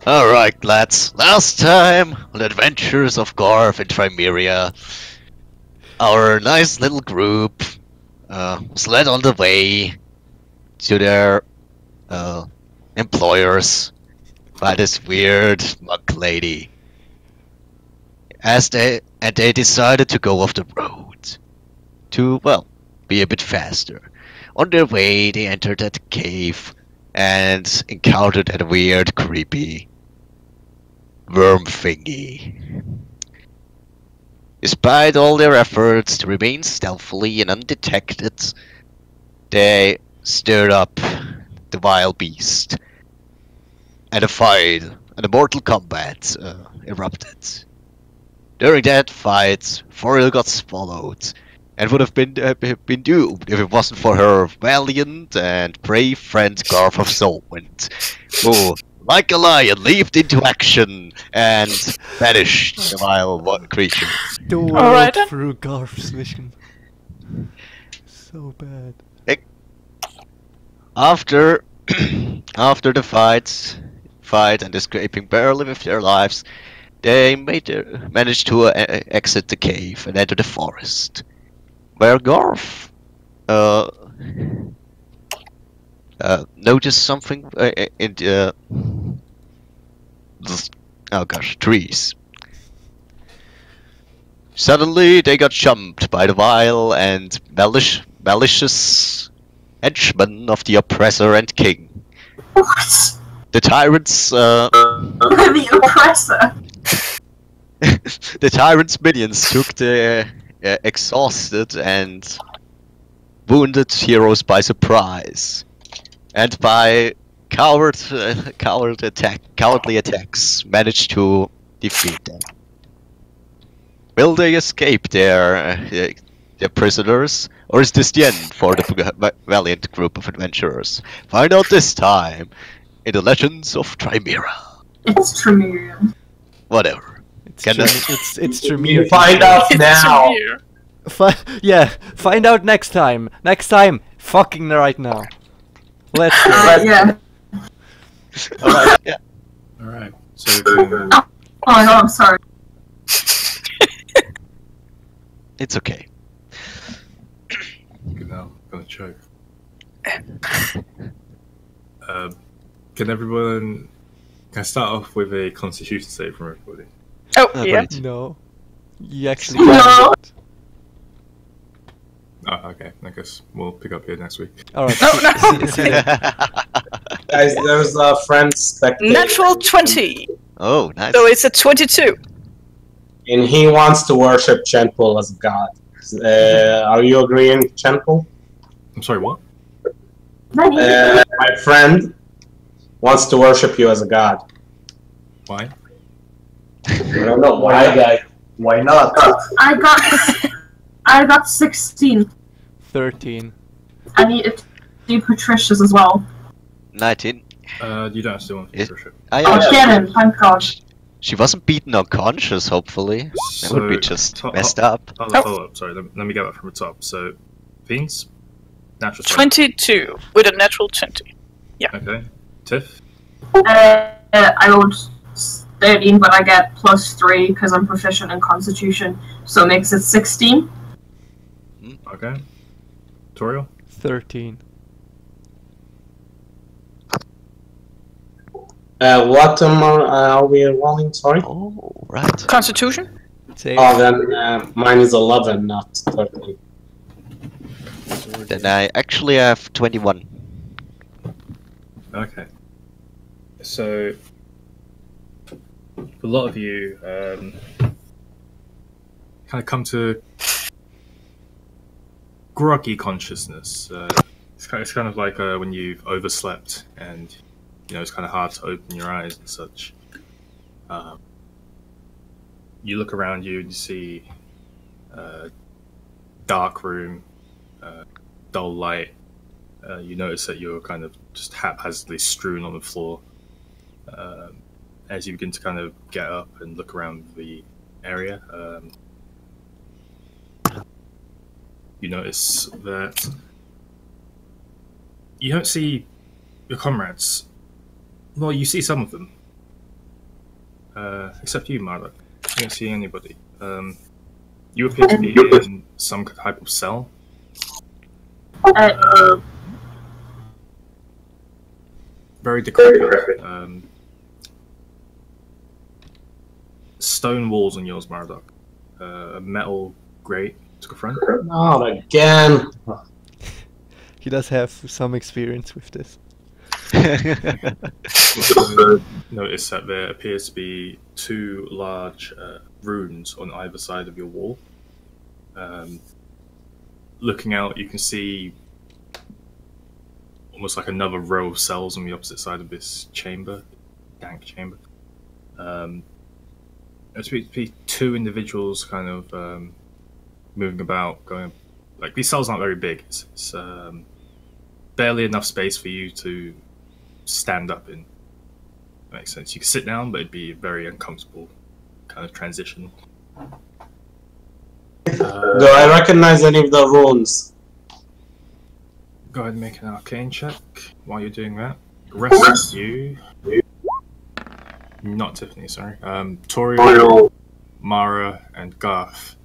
Alright, lads. Last time on the Adventures of Garth and Trymiria, our nice little group was led on the way to their employers by this weird monk lady. They decided to go off the road to, well, be a bit faster. On their way, they entered that cave and encountered that weird, creepy worm thingy. Despite all their efforts to remain stealthily and undetected, they stirred up the vile beast, and a fight and a mortal combat erupted. During that fight, Foril got swallowed, and would have been doomed if it wasn't for her valiant and brave friend Garth of Soulwind, who, like a lion, leaped into action and banished the vile creature. The world through Garth's mission. So bad. After the fight and escaping barely with their lives, they managed to exit the cave and enter the forest, where Garth noticed something in the trees. Suddenly, they got jumped by the vile and malicious henchmen of the oppressor and king. What? The tyrants. The oppressor. The tyrant's minions took the exhausted and wounded heroes by surprise, and by cowardly attacks managed to defeat them. Will they escape their prisoners, or is this the end for the valiant group of adventurers? Find out this time in the Legends of Trymira. It's Trymir. Whatever. It's Trymir. You find out now. Yeah, find out next time. Next time, fucking right now. Let's go. Yeah. Alright, yeah. Alright, so... Oh my god, I'm sorry. It's okay. Now, I'm gonna choke. Can I start off with a constitution save from everybody? Oh, yeah. No. You actually No. can't. Oh, okay. I guess we'll pick up here next week. Alright. Oh, no. Guys, there's a friend spectator. Natural 20. Oh, nice. So it's a 22. And he wants to worship Chenpool as a god. Are you agreeing, Chenpool? I'm sorry, what? My friend wants to worship you as a god. Why? I don't know why, guy. Why not? I got 16. 13. I need to do Patricia's as well. 19. You don't still want to worship. Oh, get him, thank God. She wasn't beaten unconscious, hopefully. That would be just messed up. Hold up, sorry, let me get that from the top. So, Fiends? Natural 22 with a natural 20. Yeah. Okay. Tiff? I rolled 13, but I get +3 because I'm proficient in Constitution, so it makes it 16. Okay. Toriel? 13. What are we rolling? Sorry? Oh, right. Constitution? Save. Oh, then mine is 11, not 13. Then I actually have 21. Okay. So, a lot of you kind of come to groggy consciousness. It's kind of like when you've overslept and it's kind of hard to open your eyes and such. You look around you and you see a dark room, dull light. You notice that you're kind of just haphazardly strewn on the floor. As you begin to kind of get up and look around the area, you notice that you don't see your comrades. Well, you see some of them, Except you, Marla. You don't see anybody. You appear to be in some type of cell. Very decrepit. Stone walls on yours, Maradoc. A metal grate to the front. Not again. He does have some experience with this. Notice that there appears to be two large runes on either side of your wall. Looking out, you can see almost like another row of cells on the opposite side of this chamber, dank chamber. There's be two individuals kind of moving about, going like these cells aren't very big. It's barely enough space for you to stand up in. Makes sense. You can sit down, but it'd be a very uncomfortable kind of transition. Do I recognize any of the runes? Go ahead and make an arcane check while you're doing that. The rest of you... Not Tiffany, sorry. Toriel, Mara, and Garth.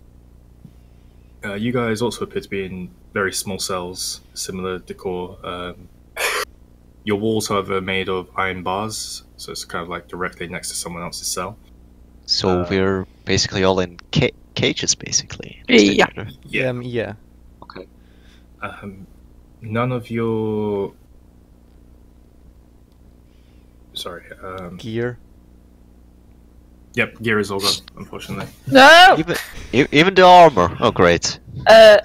You guys also appear to be in very small cells, similar decor. Your walls, however, are made of iron bars, so it's kind of like directly next to someone else's cell. So we're basically all in cages, basically. Yeah. Yeah. Okay. None of your... Sorry. Gear. Yep, gear is all gone, unfortunately. No! Even the armor. Oh, great.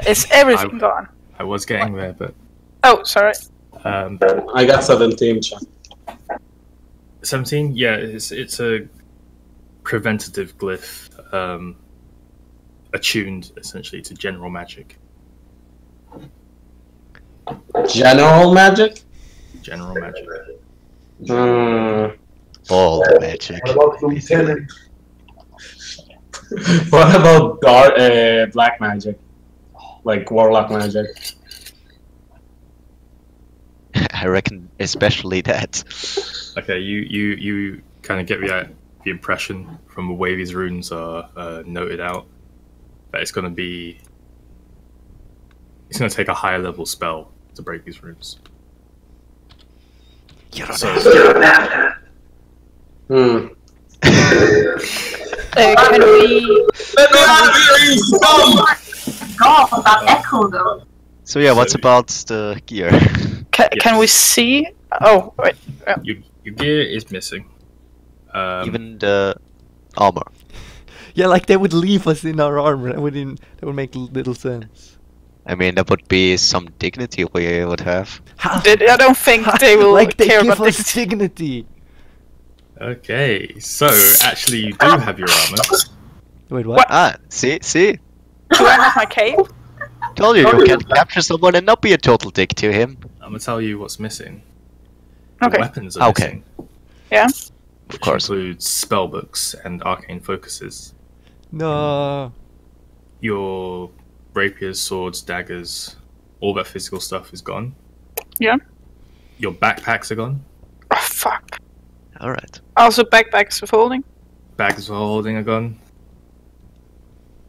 Is everything gone? I was getting there, but... Oh, sorry. I got 17, Chuck. 17? Yeah, it's a preventative glyph, attuned, essentially, to general magic. General magic? General magic. All the magic. What about dark, black magic? Like warlock magic? I reckon especially that. Okay, you kind of get the impression from the way these runes are noted out that it's going to take a higher level spell to break these runes. Hmm. Can we... Let me out of here, you scum! God, that echo though. So yeah, what's about the gear? Can we see? Oh, wait. Your gear is missing. Even the armor. Yeah, like they would leave us in our armor. That would make little sense. I mean, that would be some dignity we would have. I don't think they will like they care give about us this. dignity. Okay, so actually you do have your armor. Wait, what? Ah, see? Do I have my cape? Told you can capture someone and not be a total dick to him. I'm gonna tell you what's missing. Your Okay. weapons are missing. Yeah? Of course. Which includes spellbooks and arcane focuses. No. Your rapiers, swords, daggers, all that physical stuff is gone. Yeah? Your backpacks are gone. Oh, fuck. Alright. Also backpacks of holding? Bags for holding are gone.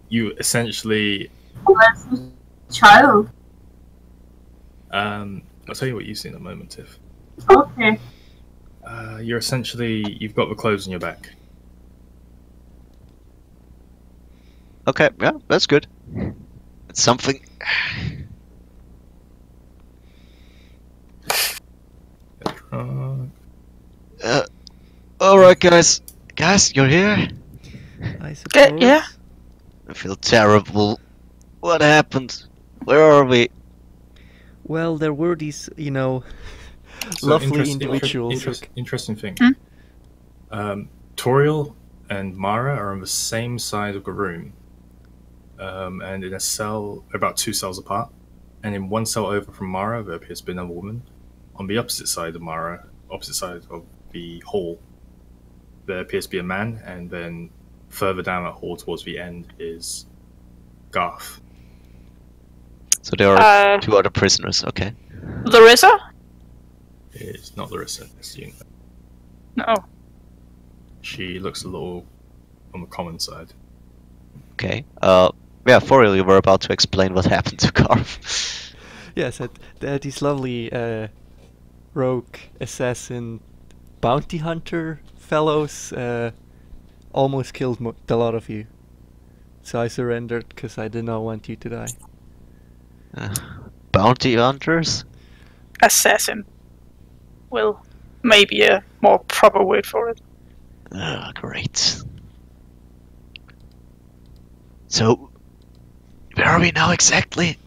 You essentially... Where's the child? I'll tell you what you see in a moment, Tiff. Okay. You've got the clothes on your back. Okay, yeah, that's good. It's something. Alright, guys. Guys, you're here? I suppose. Yeah? I feel terrible. What happened? Where are we? Well, there were these, So lovely individuals. Interesting thing. Hmm? Toriel and Mara are on the same side of the room, and in a cell about 2 cells apart. And in one cell over from Mara, there appears to be another woman. On the opposite side of Mara, opposite side of the hall, there appears to be a man, and then further down that hall towards the end is Garth. So there are 2 other prisoners, okay. Larissa? It's not Larissa, it's you. No. She looks a little on the common side. Okay. Yeah, for real, you were about to explain what happened to Carve. Yes, these lovely rogue assassin bounty hunter fellows almost killed a lot of you. So I surrendered because I did not want you to die. Bounty hunters? Assassin. Well, maybe a more proper word for it. Ah, great. So, where are we now exactly?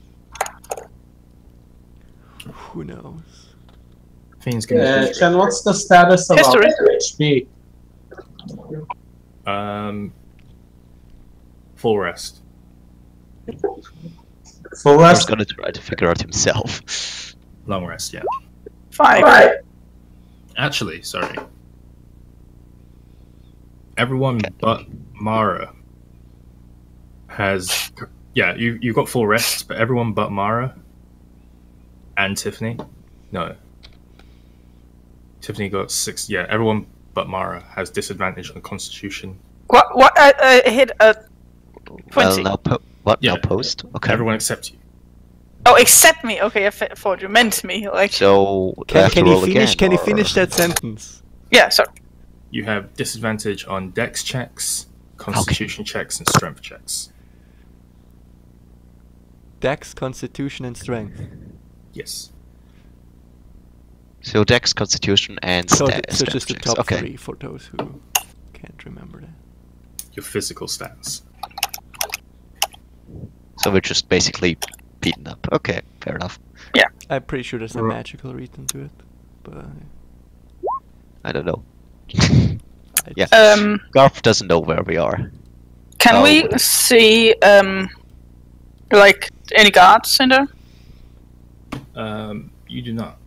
Who knows? Things gonna Chen, what's the status of our History. HP? Full rest. Full I was rest? gonna try to figure out himself. Long rest, yeah. 5. Actually, sorry. Everyone but Mara has... Yeah, you got full rest, but everyone but Mara and Tiffany... No. Tiffany got 6... Yeah, everyone but Mara has disadvantage on Constitution. What? I hit a 20. Well, now Yeah. now post? Okay. Everyone except you. Oh, accept me. Okay, I thought you meant me. Like, So, do I Can, have to can you roll finish? again, Can you or- finish that sentence? yeah. So You have disadvantage on Dex checks, Constitution checks, and Strength checks. Dex, Constitution, and Strength. Yes. So Dex, Constitution, and So, Stat. so just the top okay. 3 for those who can't remember that. Your physical stats. So we're just basically beaten up. Okay, fair enough. I'm pretty sure there's a magical reason to it, but I don't know. I Yeah. just- Garth doesn't know where we are. can Oh. we see like any guards in there? You do not.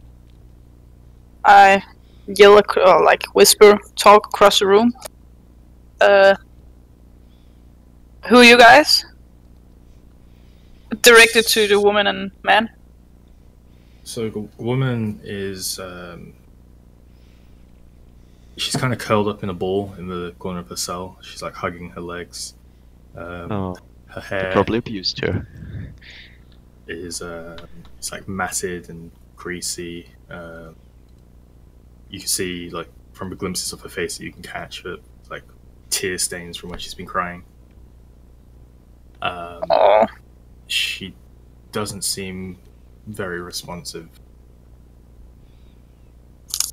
I yell or like whisper, talk across the room. Who are you guys? Directed to the woman and man. So the woman is she's kind of curled up in a ball in the corner of her cell. She's like hugging her legs. Oh, Her they hair probably abused her. is it's like matted and greasy. You can see like from the glimpses of her face that you can catch her like tear stains from when she's been crying. Oh, She doesn't seem very responsive.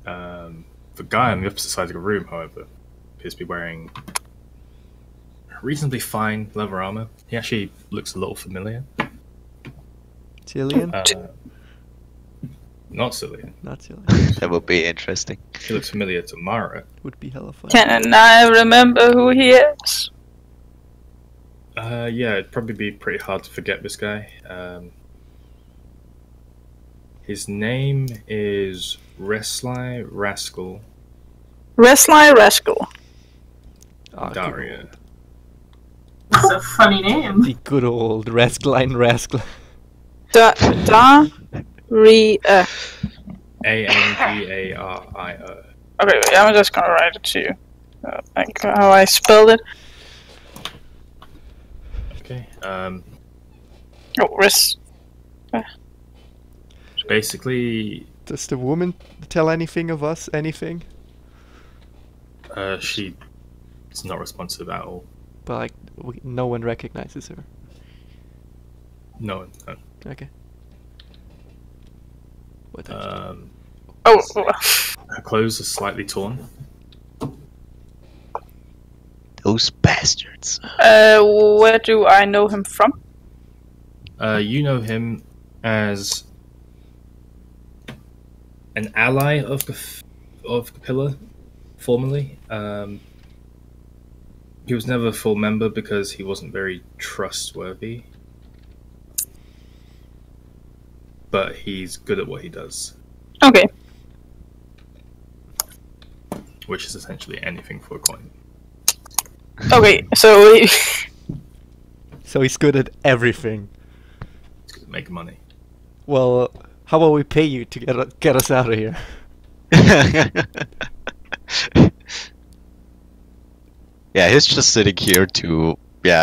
The guy on the opposite side of the room, however, appears to be wearing reasonably fine leather armor. He actually looks a little familiar. Cillian? Not Cillian. Not Cillian. That would be interesting. He looks familiar to Mara. Would be hella fun. can I remember who he is? Yeah, it'd probably be pretty hard to forget this guy. His name is Resly Rascal Resly Rascal. Ah, good Daria. old- That's a funny name. The good old Raskline Rascal. Daria. Angvario. Okay, wait, I'm just gonna write it to you. Like how I spelled it. Okay. Oh, Basically, Does the woman tell anything of us? Anything? she is not responsive at all. But like, no one recognizes her. No. Okay. What? Oh, Her clothes are slightly torn. Those bastards. where do I know him from? You know him as an ally of the Pillar, formerly. He was never a full member because he wasn't very trustworthy. But he's good at what he does, Okay. which is essentially anything for a coin. Okay, so So he's good at everything. He's good at making money. Well, how about we pay you to get us out of here? Yeah, he's just sitting here to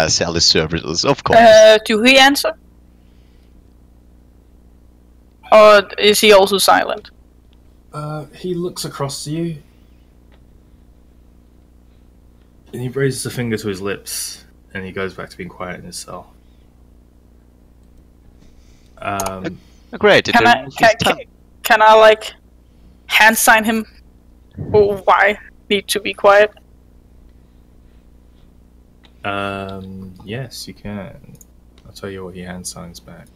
sell his services, of course. Do he answer? Or is he also silent? He looks across to you. And he raises a finger to his lips, and he goes back to being quiet in his cell. Great. Can I like hand sign him? Or why need to be quiet? Yes, you can. I'll tell you what he hand signs back.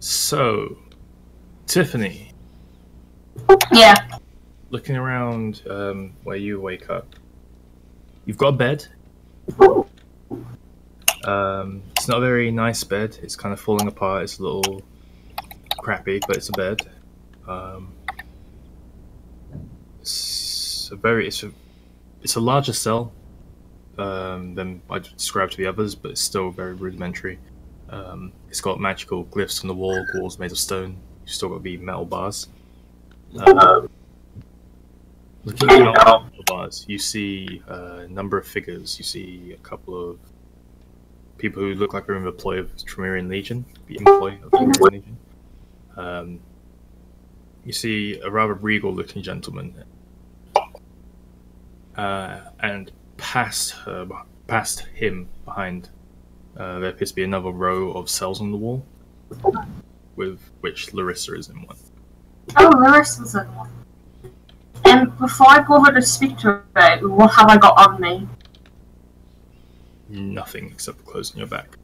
So, Tiffany, Yeah. looking around where you wake up, you've got a bed. It's not a very nice bed. It's kind of falling apart. It's a little crappy, but it's a bed. It's a larger cell than I'd describe to the others, but it's still very rudimentary. It's got magical glyphs on the wall, walls made of stone. You've still got the metal bars. Looking at the metal bars, you see a number of figures. You see a couple of people who look like they're in the employ of Trymirian Legion, the employ of Trymirian Legion. You see a rather regal-looking gentleman, and past him, behind, there appears to be another row of cells on the wall, with which Larissa is in one. Oh, Larissa's in one. And before I go over to speak to her, what have I got on me? Nothing except the clothes on your back.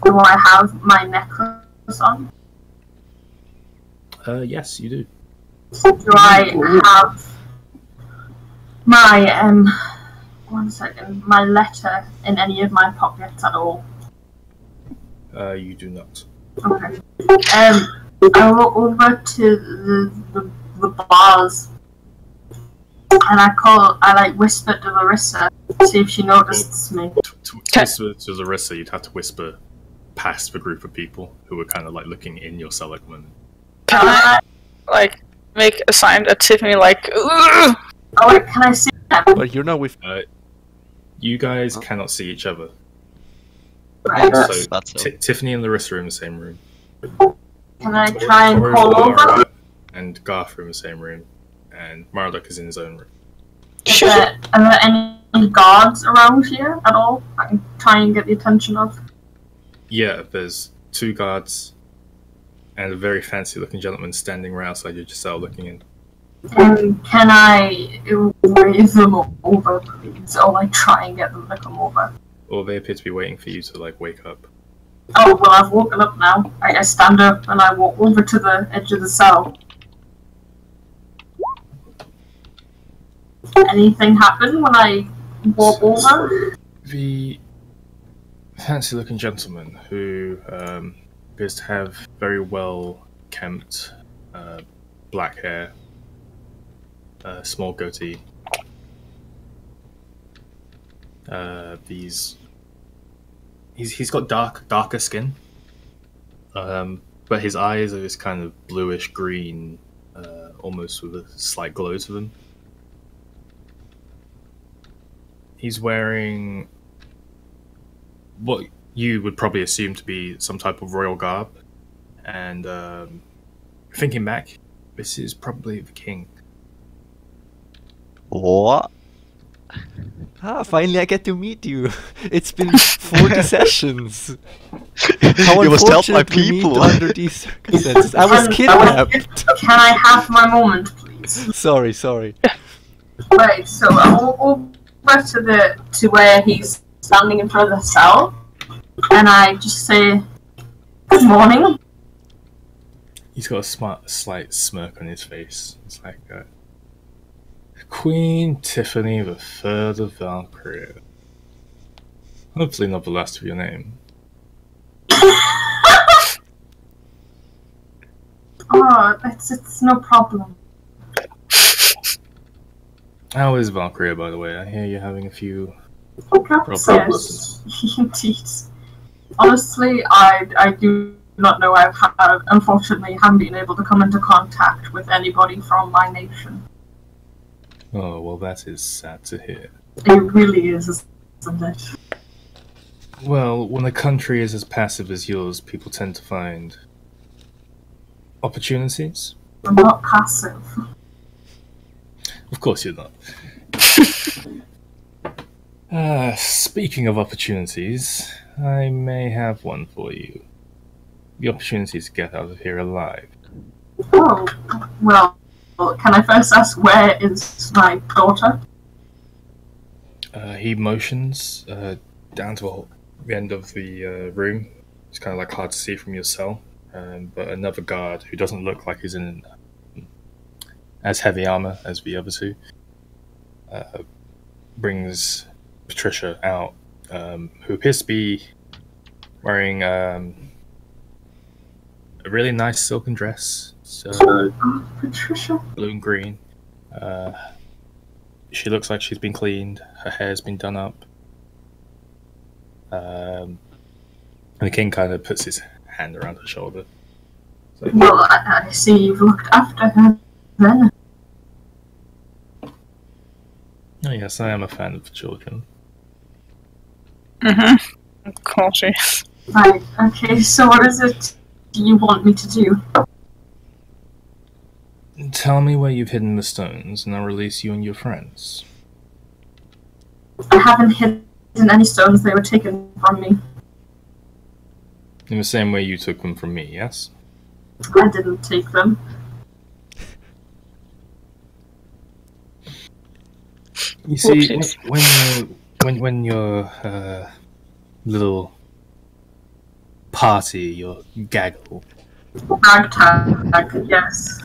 Do I have my necklace on? Yes, you do. Do I have my, my letter in any of my pockets at all? You do not. Okay. I walk over to the bars, and I whisper to Larissa, see if she notices me. To whisper to Larissa, you'd have to whisper past the group of people who were kind of like looking in your cell at the moment. Can I like make a sign at Tiffany like? Ugh! Oh wait, can I see them? But you're not with. You guys cannot see each other. Right. So Tiffany and Larissa are in the same room. Can I try and call over? And Garth are in the same room, and Marduk is in his own room. Are there any guards around here at all? I can try and get the attention of. Yeah, there's 2 guards and a very fancy-looking gentleman standing right outside your cell looking in. Can I wave them over, please, or like try and get them to come over? Or they appear to be waiting for you to like wake up. Oh well, I've woken up now. I stand up and I walk over to the edge of the cell. Anything happen when I walk over? The fancy-looking gentleman who appears to have very well-kempt black hair, small goatee. He's got darker skin, but his eyes are this kind of bluish green, almost with a slight glow to them. He's wearing what you would probably assume to be some type of royal garb, and thinking back, this is probably the king. What? Ah, finally I get to meet you. It's been 40 sessions. How You must help my unfortunate we meet people. under these circumstances. I was kidnapped. Can I have my moment, please? Sorry. Right, so I walk over to where he's standing in front of the cell, and I just say, "Good morning." He's got a slight smirk on his face. It's like, Queen Tiffany the Third of Valkyria. Hopefully not the last of your name. Oh, it's no problem. How is Valkyria, by the way? I hear you're having a few Perhaps, problems. yes. Indeed. Honestly, I do not know. Unfortunately, haven't been able to come into contact with anybody from my nation. Oh, well, that is sad to hear. It really is, isn't it? Well, when a country is as passive as yours, people tend to find opportunities. I'm not passive. Of course you're not. Speaking of opportunities, I may have one for you. The opportunity to get out of here alive. Oh, well, can I first ask where is my daughter? He motions down to the end of the room. It's kind of like hard to see from your cell. But another guard who doesn't look like he's in as heavy armor as the other two brings Patricia out, who appears to be wearing a really nice silken dress. So Oh, Patricia. blue and green. She looks like she's been cleaned. Her hair's been done up. And the king kind of puts his hand around her shoulder. So, Well, I see you've looked after her then. oh yes, I am a fan of children. Of course, yes. Right, okay, so what is it you want me to do? Tell me where you've hidden the stones, and I'll release you and your friends. I haven't hidden any stones, they were taken from me. In the same way you took them from me, yes? I didn't take them. You see, Whoopsies. when your little party, your gaggle, Ragtag, yes.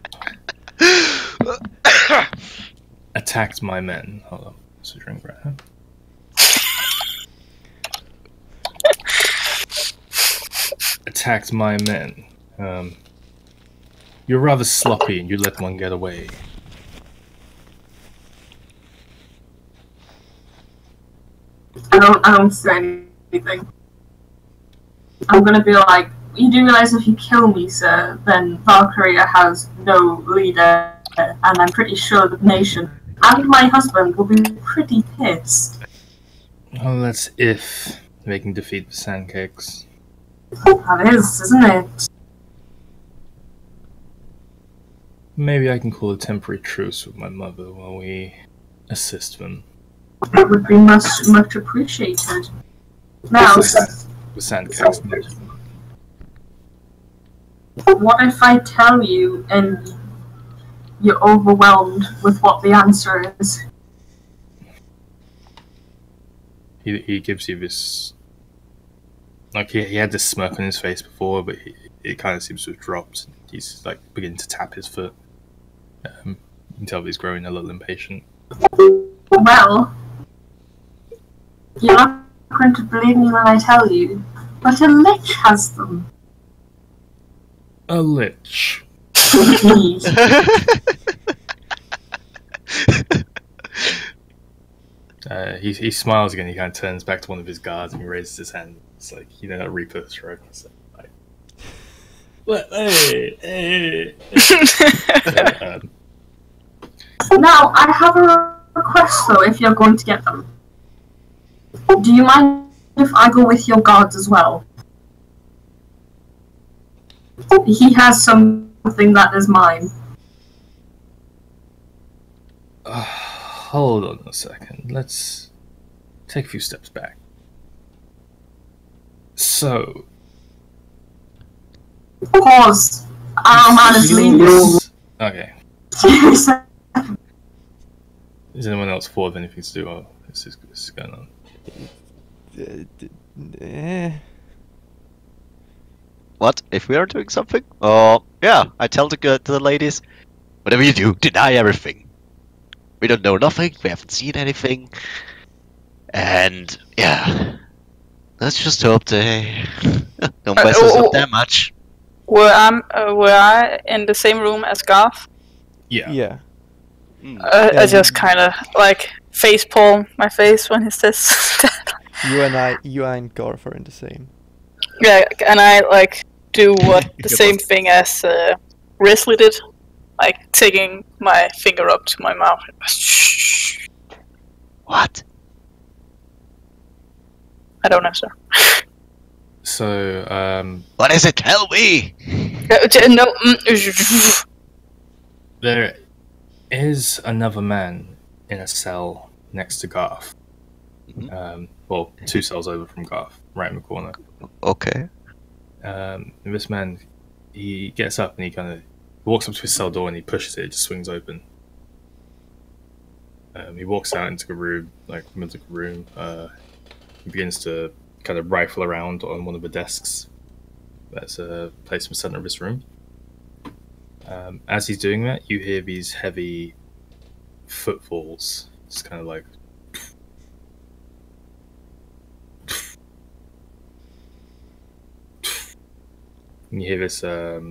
attacked my men. Hold on, let's drink right now. Attacked my men. You're rather sloppy and you let one get away. I don't say anything. I'm gonna be like, you do realize if you kill me, sir, then Valkyria has no leader, and I'm pretty sure the nation and my husband will be pretty pissed. Oh, that's if they can defeat the Sandcakes. That is, isn't it? Maybe I can call a temporary truce with my mother while we assist them. It would be much appreciated. Now, The Sandcakes. what if I tell you and you're overwhelmed with what the answer is? He gives you this. Like, he had this smirk on his face before, but it kind of seems to have dropped. He's like beginning to tap his foot. You can tell he's growing a little impatient. Well, you're not going to believe me when I tell you, but a lich has them. A lich. Indeed. He smiles again. He kind of turns back to one of his guards and he raises his hand. It's like, you know, that Reaper shrug. So, like, hey. Now, I have a request though, if you're going to get them. Do you mind if I go with your guards as well? He has something that is mine. Hold on a second. Let's take a few steps back. So, Pause. Our man is leaving. okay. Is anyone else forward with anything to do? Or this is going on. What? If we are doing something? Oh, yeah, I tell the ladies, whatever you do, deny everything. We don't know nothing, we haven't seen anything. And, yeah, let's just hope they don't mess us up that much. Were I in the same room as Garth? Yeah. Yeah. I just kind of like face palm my face when he says that. You and Garth are in the same. Yeah, and I like do what the same thing as Risley did, like taking my finger up to my mouth. Shh. What? I don't answer. So, What is it? Tell me! No. there is another man in a cell next to Garth. Well, 2 cells over from Garth, right in the corner. Okay. And this man, he gets up and he kind of walks up to his cell door and he pushes it. It just swings open. He walks out into the room, like middle of the room. He begins to kind of rifle around on one of the desks that's placed in the center of this room. As he's doing that, you hear these heavy footfalls, just kind of like. And you hear this I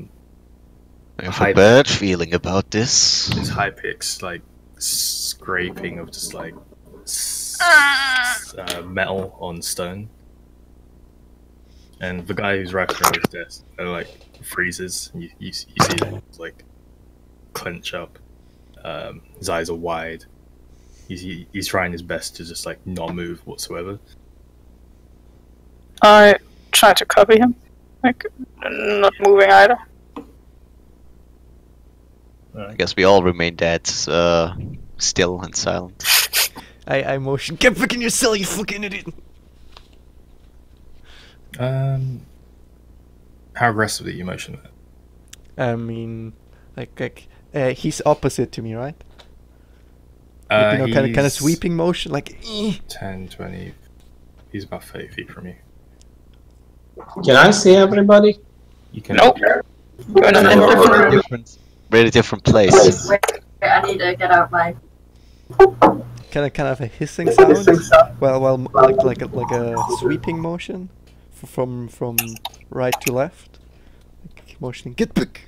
have a bad feeling about this. This high pitched like scraping of just like metal on stone, and the guy who's right behind his desk like freezes, and you see him like clench up. His eyes are wide. He's trying his best to just like not move whatsoever. I try to copy him, like not moving either. I guess we all remain dead, still and silent. I motion. Get back in your cell, you fucking idiot! How aggressively you motion that? I mean, like he's opposite to me, right? Kind of sweeping motion, like. 10, 20. He's about 30 feet from you. Can I see everybody? You can. Nope. You're in a different. Really different place. Wait, I need to get out my. Kind of a hissing sound. Well, like a sweeping motion, from right to left. Like motioning. Get back.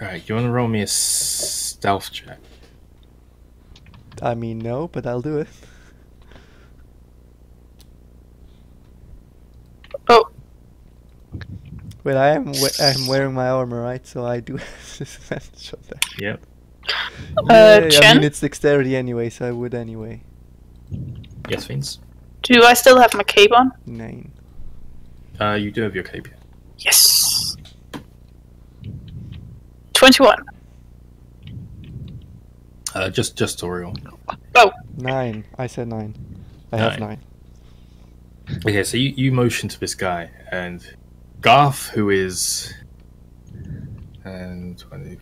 Alright, you want to roll me a stealth check? I mean, no, but I'll do it. Oh. But I'm wearing my armor, right? So I do. Shut that. Yep. I Chen? mean, it's dexterity anyway, so I would anyway. Yes, Fiends. Do I still have my cape on? 9. You do have your cape. Yes. 21. Just tutorial. Oh. 9. I said 9. I have 9. Okay, so you motion to this guy, and Garth, who is 20,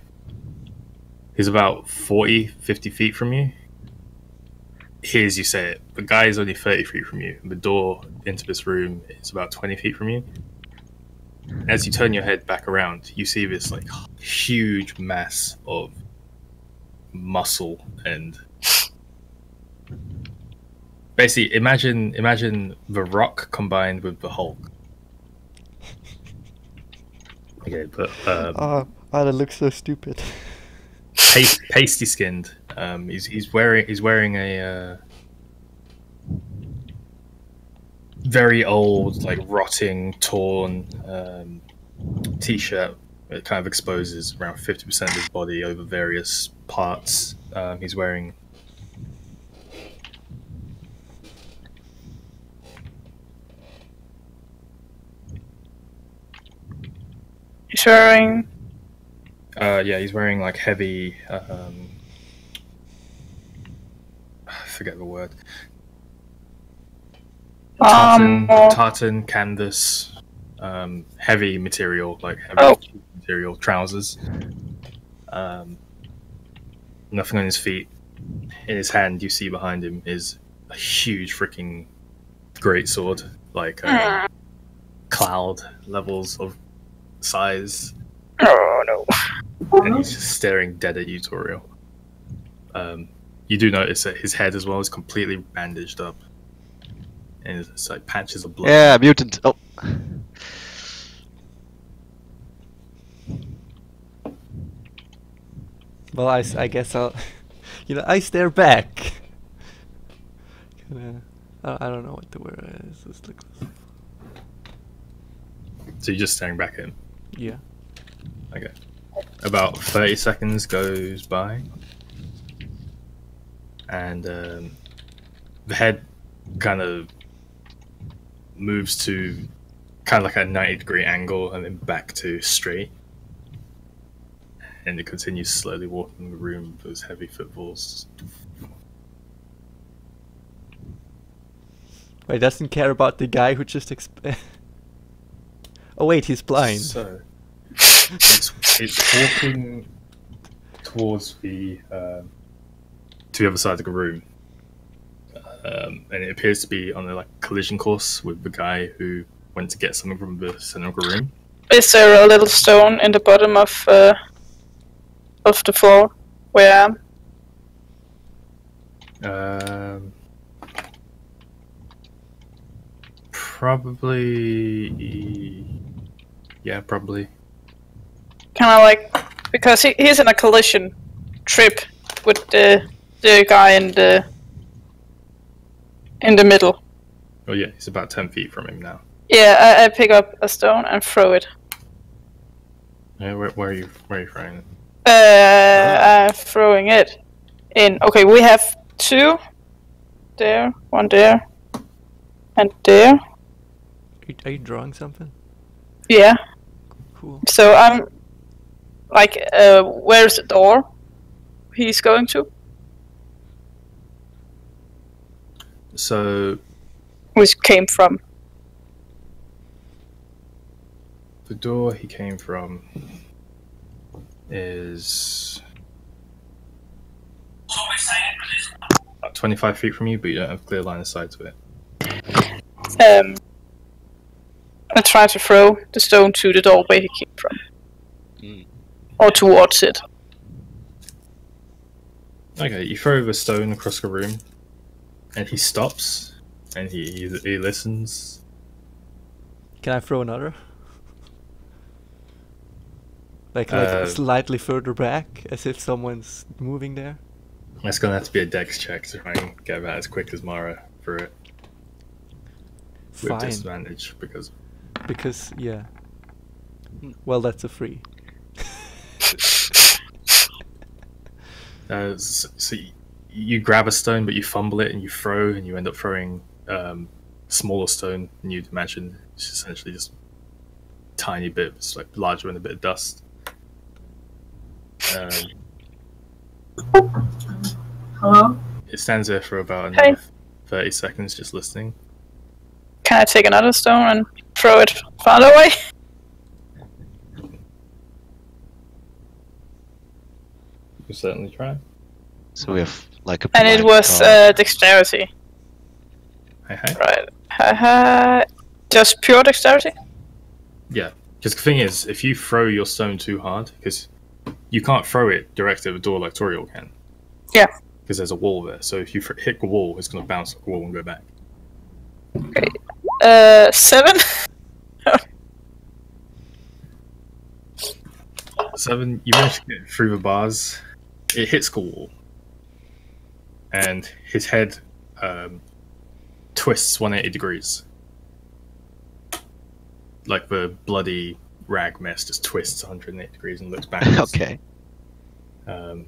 he's about 40, 50 feet from you. Hears you say it. The guy is only 30 feet from you. The door into this room is about 20 feet from you. As you turn your head back around, you see this like huge mass of muscle and basically imagine the Rock combined with the Hulk. Okay, but that looks so stupid. pasty skinned. He's wearing a very old, like rotting, torn t-shirt. It kind of exposes around 50% of his body over various parts. He's wearing he's wearing like heavy I forget the word. Tartan canvas, heavy material, like heavy material trousers. Nothing on his feet. In his hand, you see behind him is a huge freaking greatsword, like cloud levels of size. Oh no. And he's just staring dead at you, Toriel. You do notice that his head as well is completely bandaged up. And it's like patches of blood. Yeah, mutant. Oh. Well, I guess I'll... I stare back. I don't know what the word is. Let's look this up. So you're just staring back at him. Yeah. Okay. About 30 seconds goes by, and the head kind of moves to kind of like a 90-degree angle and then back to straight. And it continues slowly walking the room with those heavy footfalls. He doesn't care about the guy who just Oh wait, he's blind. So it's walking towards the to the other side of the room, and it appears to be on a collision course with the guy who went to get something from the center of the room. Is there a little stone in the bottom of the floor where I am? Probably. Yeah, probably. Can I because he's in a collision trip with the guy in the middle. Oh yeah, he's about 10 feet from him now. Yeah, I pick up a stone and throw it. Yeah, where are you throwing it? I'm throwing it in. Okay, we have 2 there, 1 there, and there. Are you drawing something? Yeah. Cool. So I'm where's the door he's going to? So Which came from? the door he came from is about 25 feet from you, but you don't have a clear line of sight to it. I try to throw the stone to the doorway he came from. Mm. Or towards it. Okay, you throw the stone across the room, and he stops, and he listens. Can I throw another? Like slightly further back, as if someone's moving there? That's gonna have to be a dex check to try and get that as quick as Mara through it. With Fine. disadvantage, because... Because, yeah. Well, that's a 3. So you grab a stone, but you fumble it and you throw, and you end up throwing smaller stone than you'd imagine. It's essentially just tiny bit, it's larger than a bit of dust. Hello? It stands there for about another 30 seconds, just listening. Can I take another stone and throw it farther away? You certainly try. So we have a And it blind was guard. dexterity. Hey. Right. Just pure dexterity? Yeah, because the thing is, if you throw your stone too hard, because you can't throw it directly at the door like Toriel can. Yeah. Because there's a wall there, so if you hit the wall, it's going to bounce off the wall and go back. Okay. 7? 7, you manage to get through the bars. It hits the wall, and his head twists 180 degrees. Like the bloody rag mess just twists 180 degrees and looks backwards. Okay. And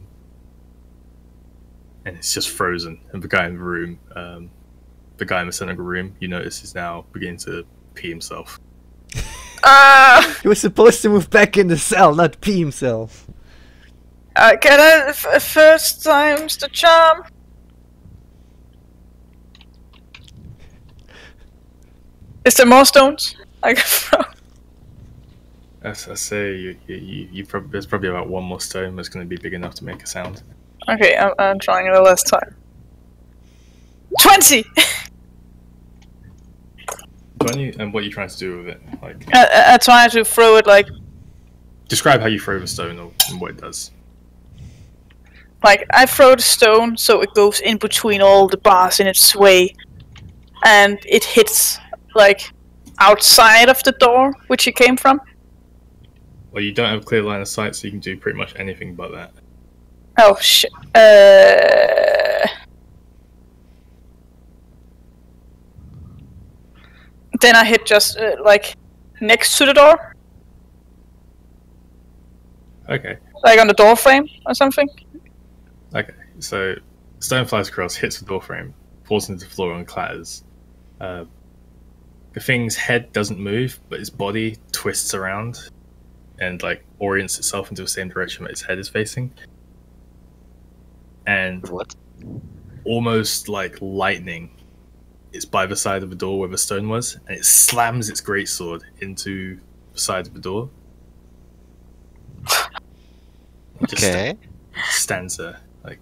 it's just frozen. And the guy in the room, the guy in the center of the room, you notice is now beginning to pee himself. He was supposed to move back in the cell, not pee himself. Can I first time's the charm? Is there more stones I can throw? As I say, there's probably about one more stone that's going to be big enough to make a sound. Okay, I'm trying it the last time. 20! 20, and what are you trying to do with it? I try to throw it Describe how you throw the stone and what it does. I throw the stone so it goes in between all the bars in its way, and it hits outside of the door which it came from. Well, you don't have a clear line of sight, so you can do pretty much anything but that. Oh shit. Then I hit just like next to the door, Okay. like on the door frame or something. Okay. So stone flies across, hits the door frame, falls into the floor and clatters. The thing's head doesn't move, but its body twists around and like orients itself into the same direction that its head is facing. And What? almost like lightning, it's by the side of the door where the stone was, and it slams its greatsword into the side of the door. It just Okay. stands there, like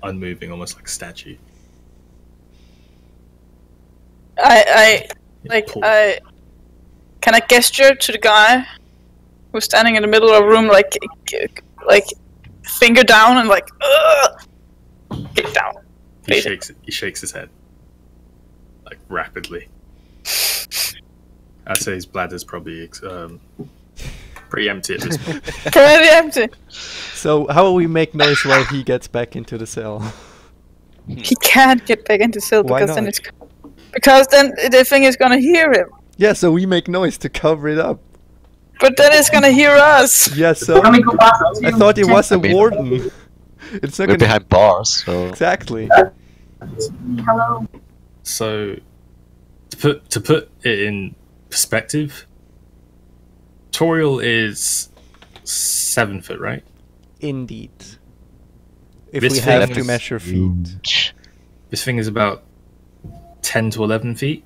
unmoving, almost like a statue. I It pulls. can I gesture to the guy who's standing in the middle of the room, like finger down and like get down. He shakes his head, like rapidly. I'd say his bladder's probably pretty empty at this point. Pretty empty. So how will we make noise while he gets back into the cell? He can't get back into cell Why because then not? it's because then the thing is gonna hear him. Yeah, so we make noise to cover it up. But then it's gonna hear us. Yeah, so Can we go back to I thought it was a I mean- warden. It's not We're gonna behind bars, so exactly. Hello. So, to put it in perspective, Toriel is 7 foot, right? Indeed. If This we have thing to is measure feet. huge. This thing is about 10 to 11 feet.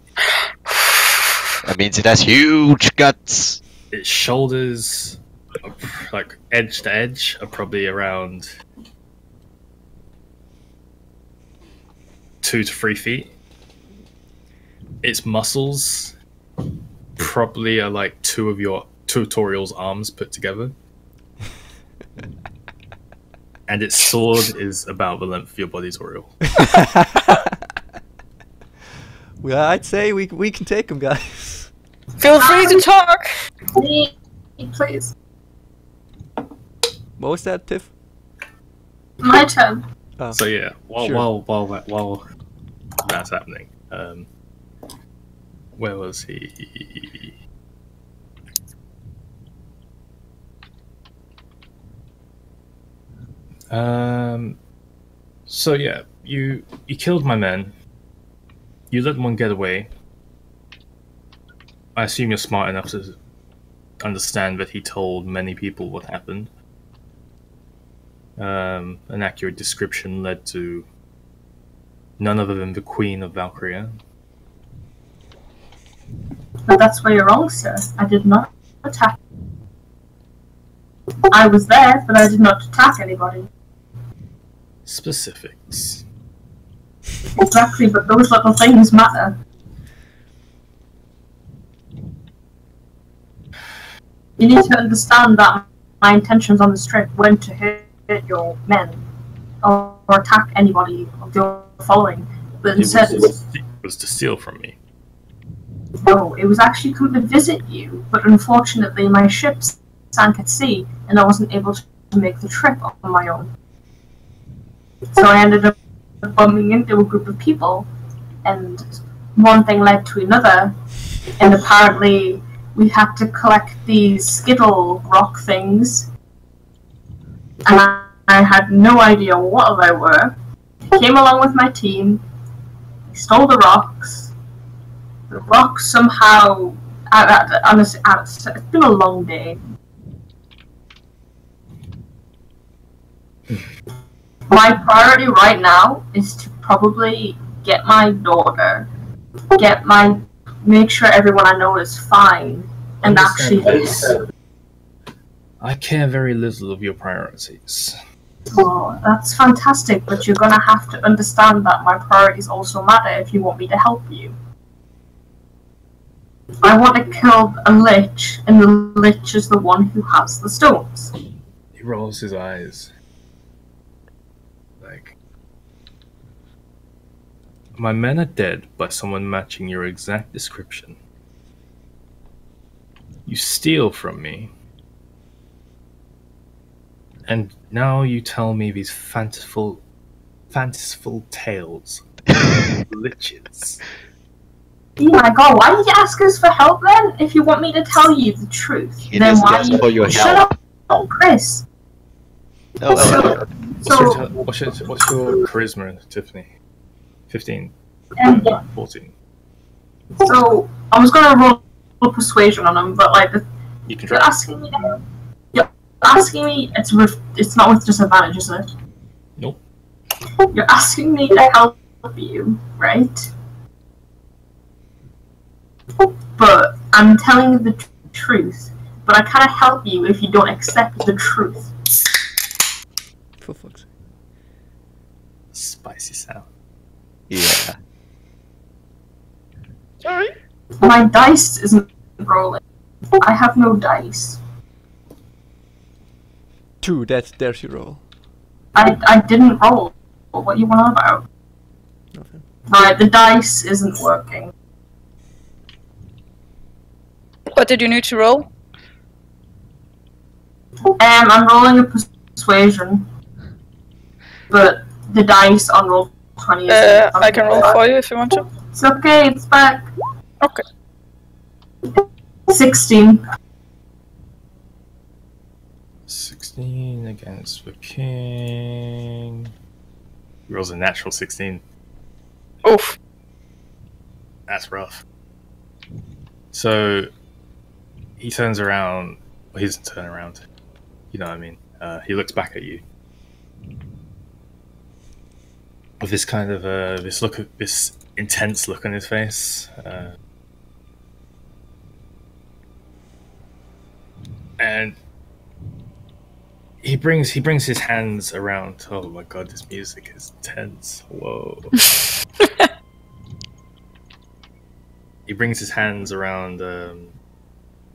That means it has huge guts. Its shoulders, are like edge to edge, are probably around 2 to 3 feet. Its muscles probably are like two of Toriel's arms put together. And its sword is about the length of your body, Toriel. Well, I'd say we can take him, guys. Feel free to talk. Please. What was that, Tiff? My turn. Oh. So yeah, Sure. while that's happening, where was he? So yeah, you killed my men. You let one get away. I assume you're smart enough to understand that he told many people what happened. An accurate description led to none other than the Queen of Valkyria. But that's where you're wrong, sir. I did not attack. I was there, but I did not attack anybody. Specifics. Exactly, but those little things matter. You need to understand that my intentions on this trip weren't to hurt your men or attack anybody of your following, but instead, It was to steal from me. no, it was actually come to visit you. But unfortunately, my ship sank at sea, and I wasn't able to make the trip on my own. So I ended up bumping into a group of people, and one thing led to another, and apparently we had to collect these skittle rock things, and I had no idea what they were. I came along with my team, we stole the rocks. The rocks somehow, honestly, it's been a long day. My priority right now is to probably get my daughter, make sure everyone I know is fine, and Understand actually, this. I care very little of your priorities. well, that's fantastic, but you're gonna have to understand that my priorities also matter if you want me to help you. I want to kill a lich, and the lich is the one who has the stones. He rolls his eyes. Like, my men are dead by someone matching your exact description. You steal from me. And now you tell me these fanciful tales. Liches. Oh my god, why did you ask us for help then? If you want me to tell you the truth, He then doesn't why ask you for your shut help. up, oh, Chris? No, no, So, What's your charisma, Tiffany? 15, um, 14. so I was gonna roll persuasion on him, but like, You can you're try. asking me. You're asking me. It's not with disadvantage, is it? Nope. You're asking me to help you, right? But I'm telling you the truth. But I can't help you if you don't accept the truth. For fuck's sake. Spicy sound. yeah. Sorry. My dice isn't rolling. I have no dice. 2, there's your roll. I didn't roll. What you want about? Nothing. Right, the dice isn't working. What did you need to roll? I'm rolling a persuasion, but the dice on roll 20 is. I can roll for you if you want to. It's okay. It's back. Okay. 16. 16 against the king. He rolls a natural 16. Oof. That's rough. So he turns around. Well, he doesn't turn around. You know what I mean? He looks back at you with this kind of this intense look on his face, and he brings his hands around. Oh my god, this music is tense. Whoa. He brings his hands around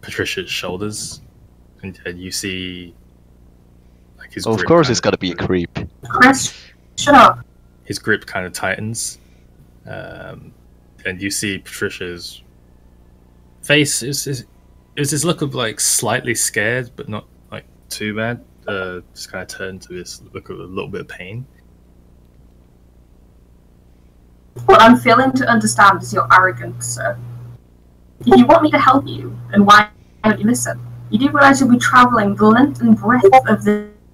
Patricia's shoulders, and you see like his. Of grip course, kind it's gotta be a creep. Chris, shut up. His grip kind of tightens, and you see Patricia's face is this look of like slightly scared, but not like too bad. Just kind of turned to this look of a little bit of pain. What I'm failing to understand is your arrogance, sir. If you want me to help you, then why don't you listen? You do realize you'll be traveling the length and breadth of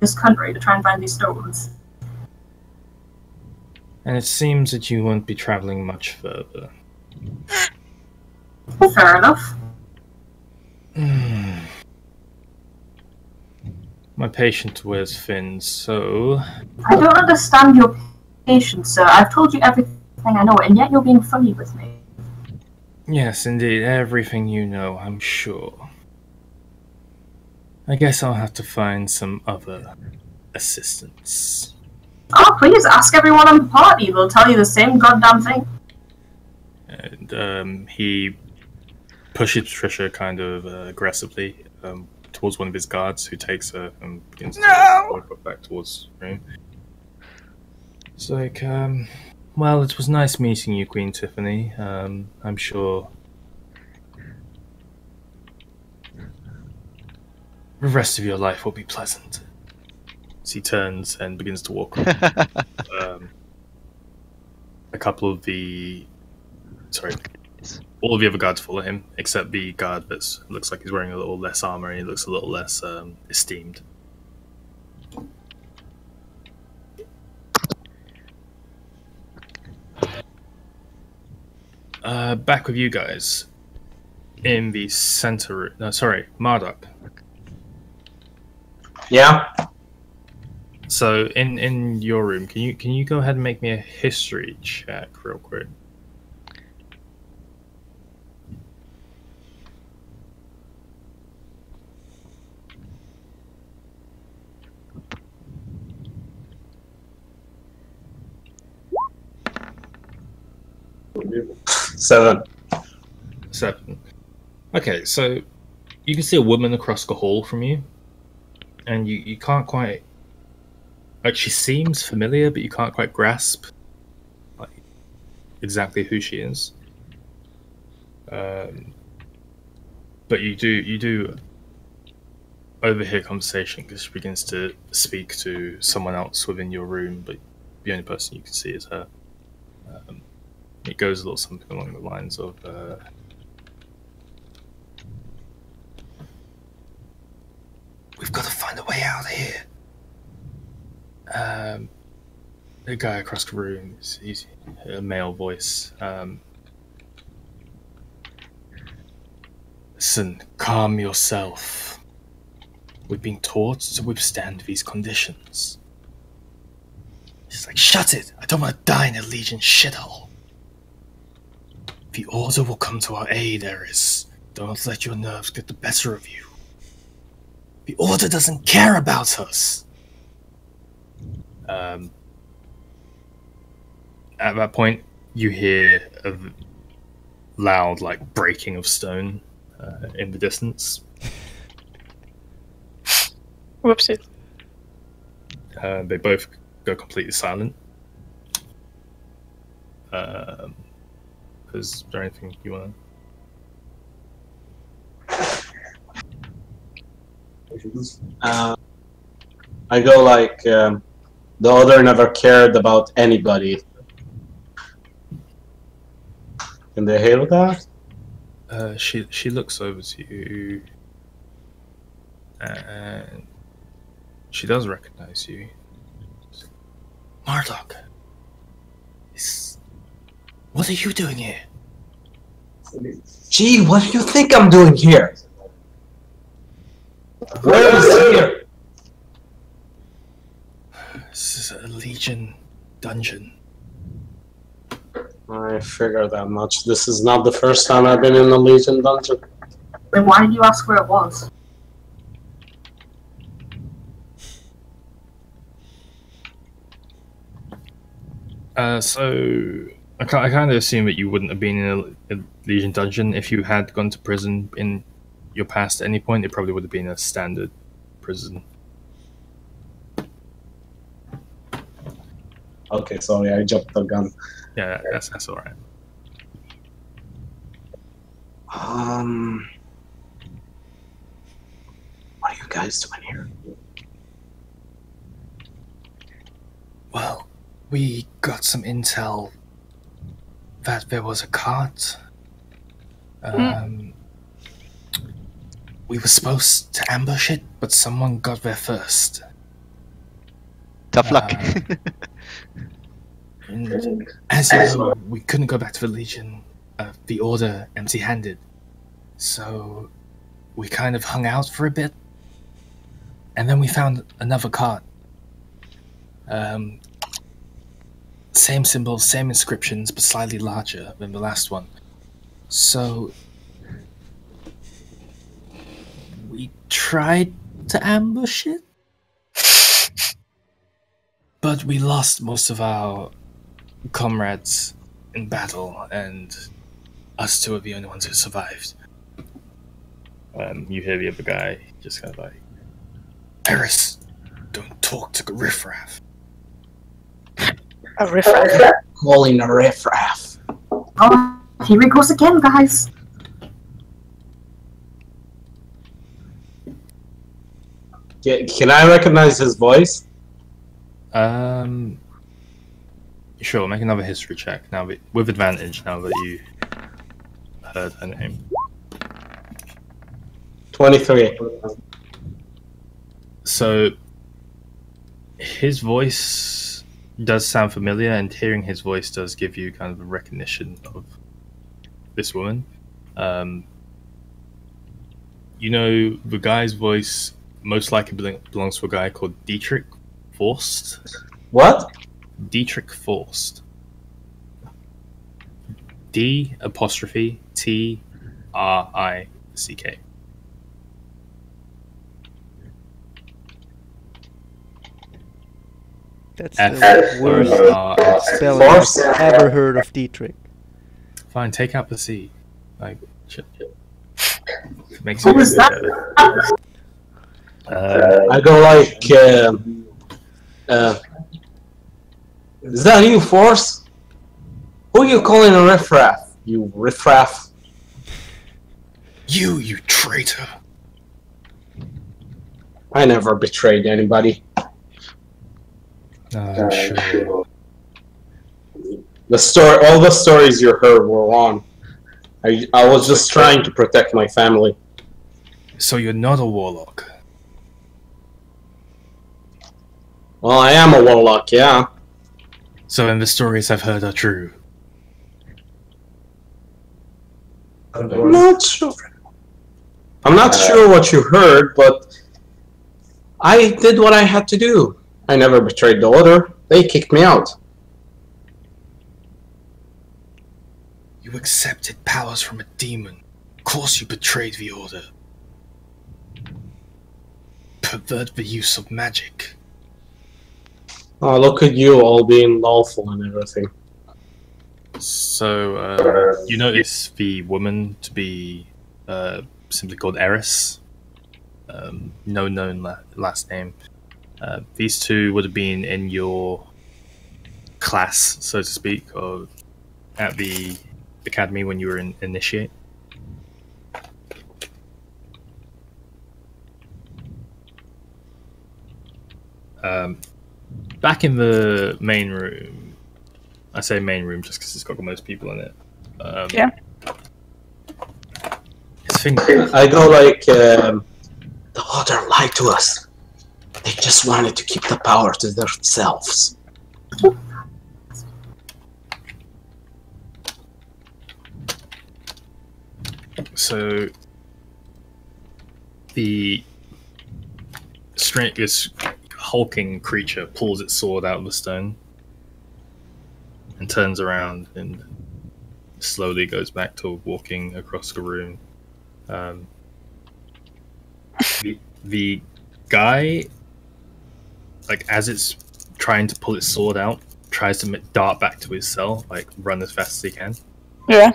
this country to try and find these stones. And it seems that you won't be traveling much further. Fair enough. My patient wears fins, so I don't understand your patience, sir. I've told you everything I know, and yet you're being funny with me. yes, indeed, everything you know, I'm sure. I guess I'll have to find some other assistance. Oh, please ask everyone on the party. They'll tell you the same goddamn thing. And he pushes Patricia kind of aggressively towards one of his guards, who takes her and begins to walk her back towards the room. It's like, well, it was nice meeting you, Queen Tiffany. I'm sure the rest of your life will be pleasant. As he turns and begins to walk around. A couple of the... Sorry. All of the other guards follow him, except the guard that looks like he's wearing a little less armor and he looks a little less esteemed. Back with you guys. In the center... No, sorry, Marduk. Yeah. So, in your room, can you go ahead and make me a history check real quick? Seven. 7. Okay, so you can see a woman across the hall from you, and you can't quite... Like, she seems familiar, but you can't quite grasp like exactly who she is. But you do overhear conversation because she begins to speak to someone else within your room, but the only person you can see is her. It goes a little something along the lines of, "We've got to find a way out of here." The guy across the room, he's a male voice. "Listen, calm yourself. We've been taught to withstand these conditions." She's like, "Shut it! I don't want to die in a Legion shithole. The Order will come to our aid, Eris. Don't let your nerves get the better of you. The Order doesn't care about us." At that point, you hear a loud, like, breaking of stone in the distance. Whoopsie. They both go completely silent. Is there anything you want to... I go like, the Order never cared about anybody. Can they hear that? She looks over to you, and she does recognize you. "Marduk, what are you doing here?" "Gee, what do you think I'm doing here? Where is here?" "This is a Legion dungeon." I figured that much. This is not the first time I've been in a Legion dungeon. Then why did you ask where it was? So I kind of assume that you wouldn't have been in a Legion dungeon if you had gone to prison in your past at any point. It probably would have been a standard prison. Okay, sorry, I jumped the gun. Yeah, that's all right. What are you guys doing here? Well, we got some intel that there was a cart. We were supposed to ambush it, but someone got there first. Tough luck. And as you know, we couldn't go back to the Legion, the Order, empty-handed. So we kind of hung out for a bit, and then we found another cart. Same symbols, same inscriptions, but slightly larger than the last one. So we tried to ambush it, but we lost most of our comrades in battle, and us two are the only ones who survived. You hear the other guy just kind of like, "Eris, don't talk to the riffraff." A riffraff. Calling a riffraff. Oh, here it goes again, guys. Can I recognize his voice? Sure, make another history check now with advantage now that you heard her name. 23. So his voice does sound familiar, and hearing his voice does give you kind of a recognition of this woman. You know, the guy's voice most likely belongs to a guy called Dietrich Forst. What? Dietrich Forst. D''Trick. That's the worst spelling I've ever heard of Dietrich. Fine, take out the C. Like, shit. Makes What it was that? I go like, is that you, Force? Who are you calling a riffraff? You riffraff. You traitor. I never betrayed anybody. I'm sure. All the stories you heard were wrong. I was just trying to protect my family. So you're not a warlock? Well, I am a warlock, yeah. So then the stories I've heard are true? I'm not sure. I'm not sure what you heard, but I did what I had to do. I never betrayed the order. They kicked me out. You accepted powers from a demon. Of course you betrayed the order. Pervert the use of magic. Oh, look at you all being lawful and everything. So, you notice the woman to be simply called Eris. No known last name. These two would have been in your class, so to speak, at the academy when you were in initiate. Back in the main room, I say main room just because it's got the most people in it. Yeah. I go like, the order lied to us. They just wanted to keep the power to themselves. So this hulking creature pulls its sword out of the stone and turns around and slowly goes back to walking across the room. The guy, like as it's trying to pull its sword out, tries to dart back to his cell, like run as fast as he can. Yeah.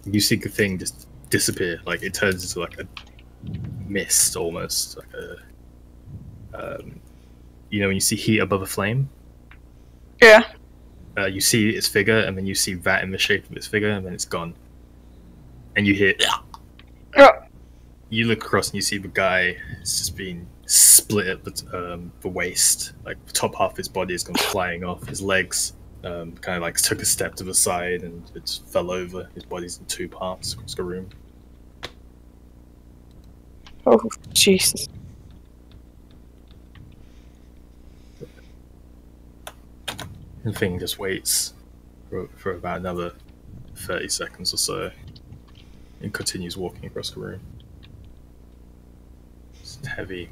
You see the thing just disappear, like it turns into like a mist almost, like you know when you see heat above a flame? Yeah. You see its figure, and then you see that in the shape of its figure, and then it's gone. And you hear... Yeah. You look across and you see the guy is just being split at the waist. Like the top half of his body has gone flying off. His legs kind of like took a step to the side and it fell over. His body's in two parts across the room. Oh, Jesus. The thing just waits for about another 30 seconds or so and continues walking across the room. It's heavy.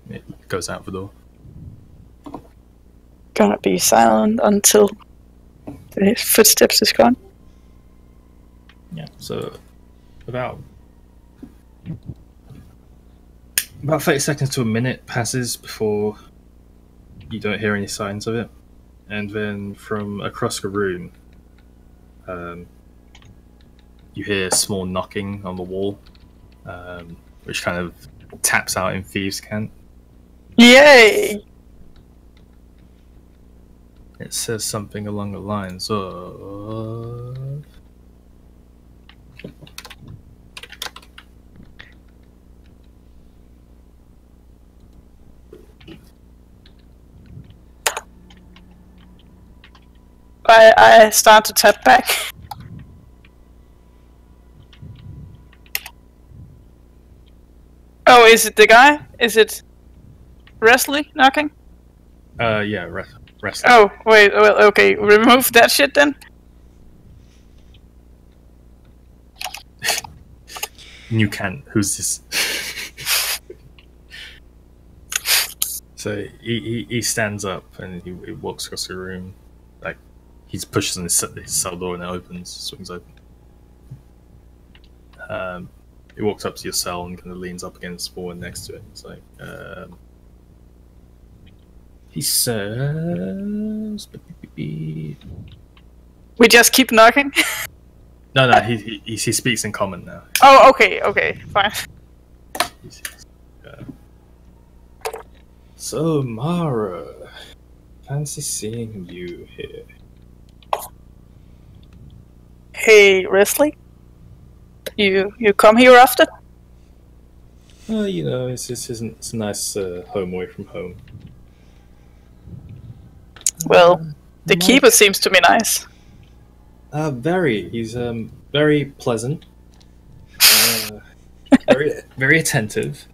It goes out the door. Gonna be silent until the footsteps is gone. Yeah, so about 30 seconds to a minute passes before you don't hear any signs of it. And then from across the room, you hear small knocking on the wall, which kind of taps out in thieves' cant. Yay! It says something along the lines of... I start to tap back. Oh, is it the guy? Is it Wesley knocking? Yeah, wrestling. Oh, wait, well, okay, remove that shit then. You can. Who's this? So he stands up and he walks across the room. Like he pushes on his cell door and it opens, swings open. He walks up to your cell and kind of leans up against the wall next to it. It's like he says, We just keep knocking? No, he speaks in common now. Oh, okay, fine. He says, so, Mara, fancy seeing you here. Hey, Risley? You come here often? Well, you know, it's a nice home away from home. Well, the Might- keeper seems to be nice. Very. He's very pleasant. Very attentive.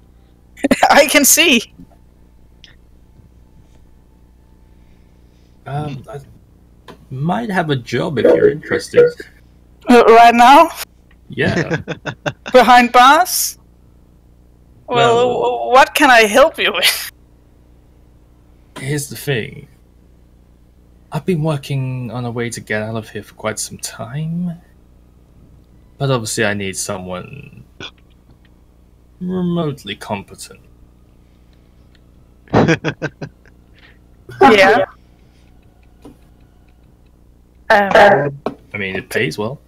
I can see. I might have a job if you're interested. Right now? Yeah. Behind bars? Well, Well- what can I help you with? Here's the thing. I've been working on a way to get out of here for quite some time. But obviously I need someone remotely competent. Yeah. I mean, it pays well.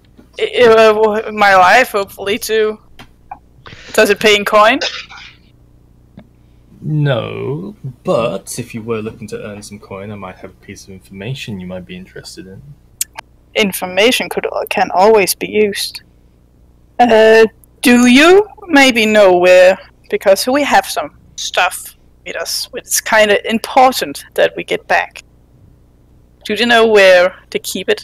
My life, hopefully, too. Does it pay in coin? No, but if you were looking to earn some coin, I might have a piece of information you might be interested in. Information can always be used. Do you maybe know where? Because we have some stuff with us. It's kind of important that we get back. Do you know where to keep it?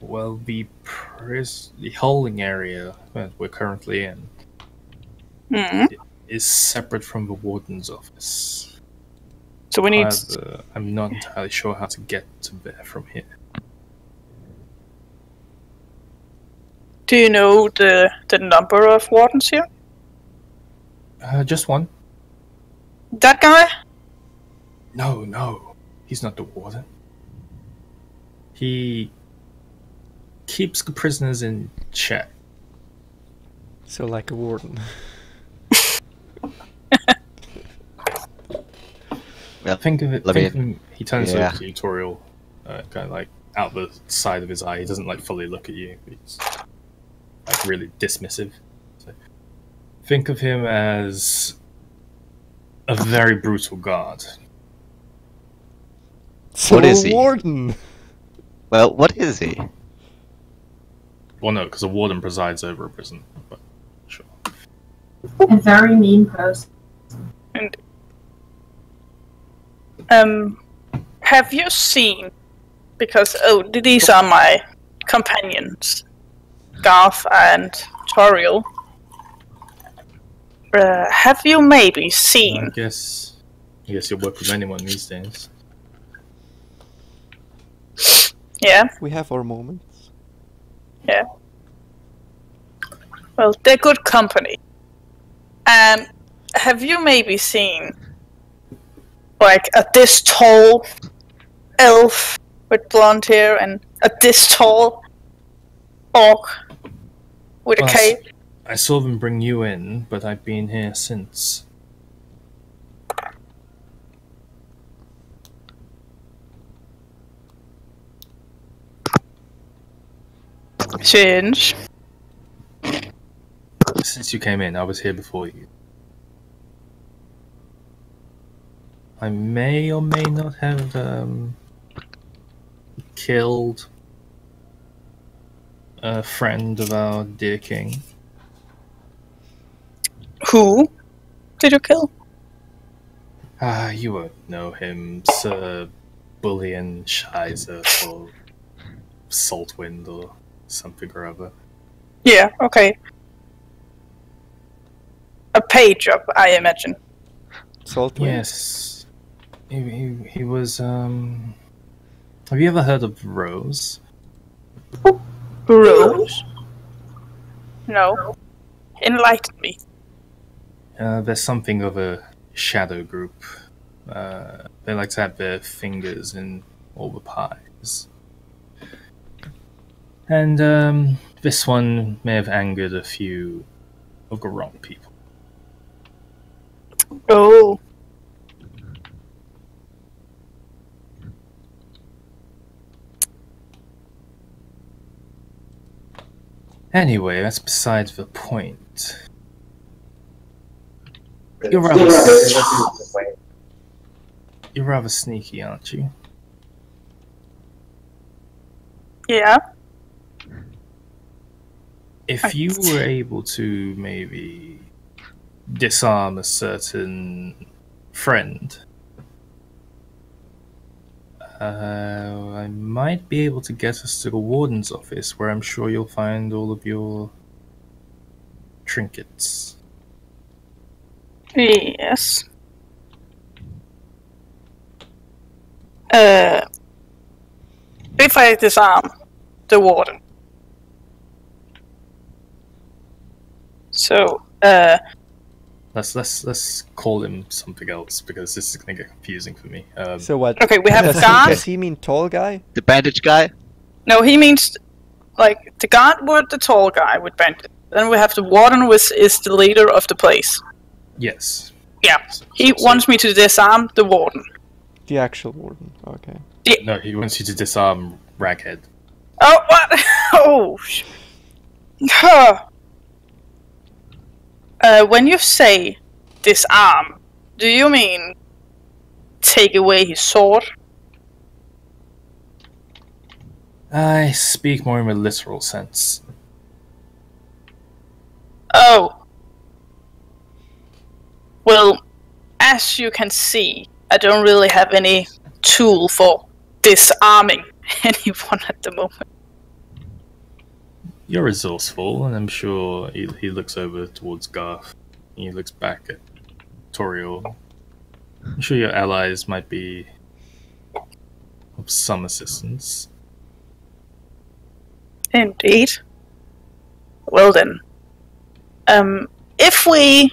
Well, the holding area that we're currently in is separate from the warden's office. So we need. I'm not entirely sure how to get to there from here. Do you know the number of wardens here? Just one. That guy? No, he's not the warden. He keeps the prisoners in check. So like a warden. Well, Think of it. let Think me- of him, he turns yeah. over to you, Toriel, kind of like out the side of his eye. He doesn't like fully look at you. He's like really dismissive. So, think of him as a very brutal guard. So What is he? warden? Well, what is he? Well, no, because a warden presides over a prison. But sure. A very mean person. Have you seen? Because these are my companions, Garth and Toriel. Have you maybe I seen? guess you'll work with anyone these days. Yeah. We have our moments. Yeah. Well, they're good company. And have you maybe seen like a this tall elf with blonde hair and a this tall orc with a Well, cape? I saw them bring you in, but I've been here since. Since Since you came in, I was here before you. I may or may not have killed a friend of our dear king. who did you kill? You won't know him, Sir Bullion Shizer or Saltwind or something or other. Yeah. Okay. A paid job, I imagine. Saltwind? Yes. He was, Have you ever heard of Rose? Rose? No. Enlighten me. There's something of a shadow group. They like to have their fingers in all the pies. And, this one may have angered a few of the wrong people. Oh. Anyway, that's beside the point. You're rather sneaky, aren't you? Yeah. If you were able to maybe disarm a certain friend, I might be able to get us to the warden's office, where I'm sure you'll find all of your trinkets. Yes. If I disarm the warden. So, Let's call him something else, because this is gonna get confusing for me. So what? okay, we have does, guard. does he mean tall guy? The bandage guy? No, he means like the guard with the tall guy with bandit. Then we have the warden, which is the leader of the place. Yes. Yeah, he wants me to disarm the warden. The actual warden. Okay. No, he wants you to disarm Raghead. Oh, what? Oh. Huh. When you say disarm, do you mean take away his sword? I speak more in a literal sense. Oh. Well, as you can see, I don't really have any tool for disarming anyone at the moment. You're resourceful, and I'm sure he looks over towards Garth. He looks back at Toriel. I'm sure your allies might be of some assistance. Indeed. Well then. If we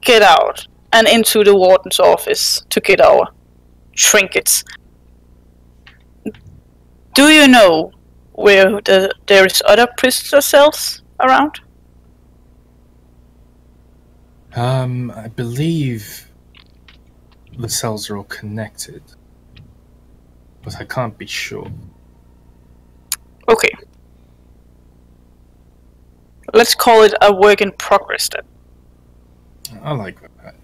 get out and into the warden's office to get our trinkets, do you know where there is other prisoner cells around? I believe the cells are all connected, but I can't be sure. Okay. Let's call it a work in progress then. I like that.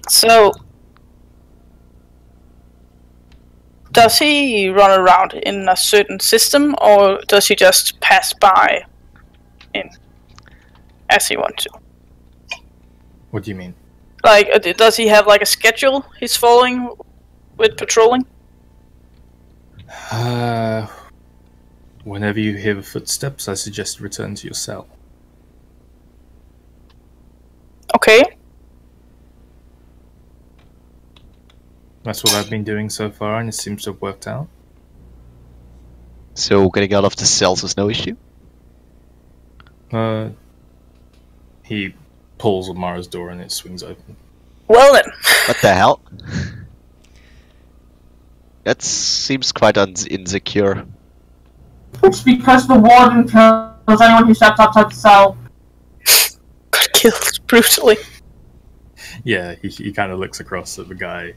So, does he run around in a certain system, or does he just pass by in as he wants to? What do you mean? Like, does he have like a schedule he's following with patrolling? Whenever you hear footsteps, I suggest return to your cell. Okay. That's what I've been doing so far, and it seems to have worked out. So getting out of the cells is no issue? He pulls on Mara's door and it swings open. Well then. What the hell? That seems quite insecure. It's because the warden kills anyone who steps outside the cell. Got killed brutally. Yeah, he kind of looks across at the guy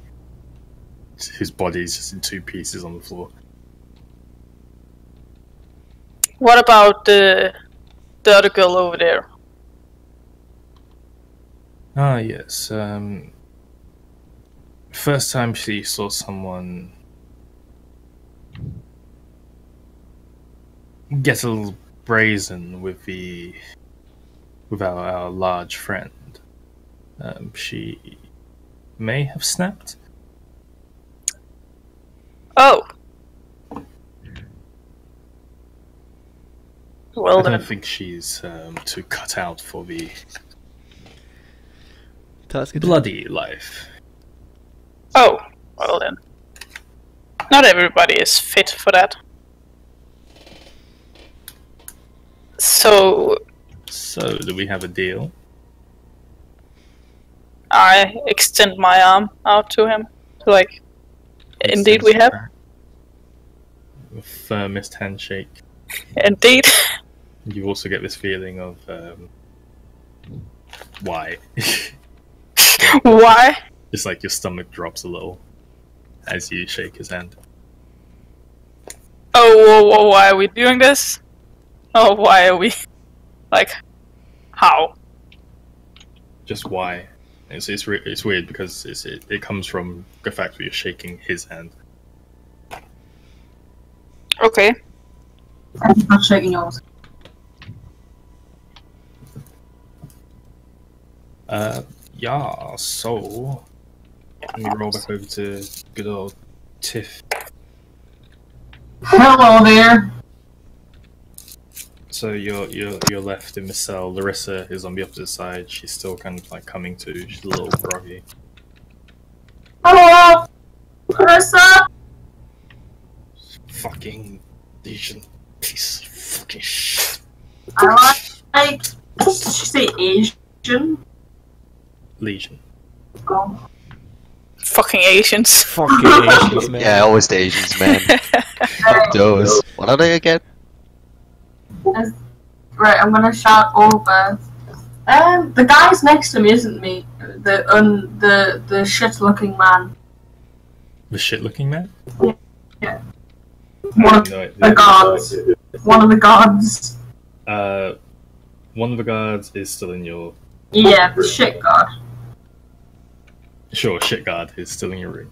whose body's just in two pieces on the floor. What about the other girl over there? Ah, yes. First time she saw someone get a little brazen with our large friend, she may have snapped. Oh. Well I then. don't think she's too cut out for the bloody life. Oh, well then. Not everybody is fit for that. So, do we have a deal? I extend my arm out to him. Like, indeed we have. The firmest handshake. Indeed. You also get this feeling of why? Why? Just like your stomach drops a little as you shake his hand. Oh, why are we doing this? Oh, why are we... Like, how? Just why? It's weird because it comes from the fact that you're shaking his hand. Okay. I'm not shaking yours. Yeah, so let me roll back over to good old Tiff. Hello there. So you're left in Miss Cell. Larissa is on the opposite side. She's still kind of like coming to. She's a little groggy. Hello, Carissa. Fucking Legion piece of fucking shit. I like. Did she say Asian? Legion. Oh. Fucking Asians. Fucking Asians, man. Yeah, always the Asians, man. Fuck those. What are they again? Right, I'm gonna shout over. The guy's next to me, isn't me? The shit-looking man. The shit-looking man. Yeah. One of No, the guards. One of the guards. One of the guards is still in your. Yeah, the shit guard. Sure, shit guard is still in your room.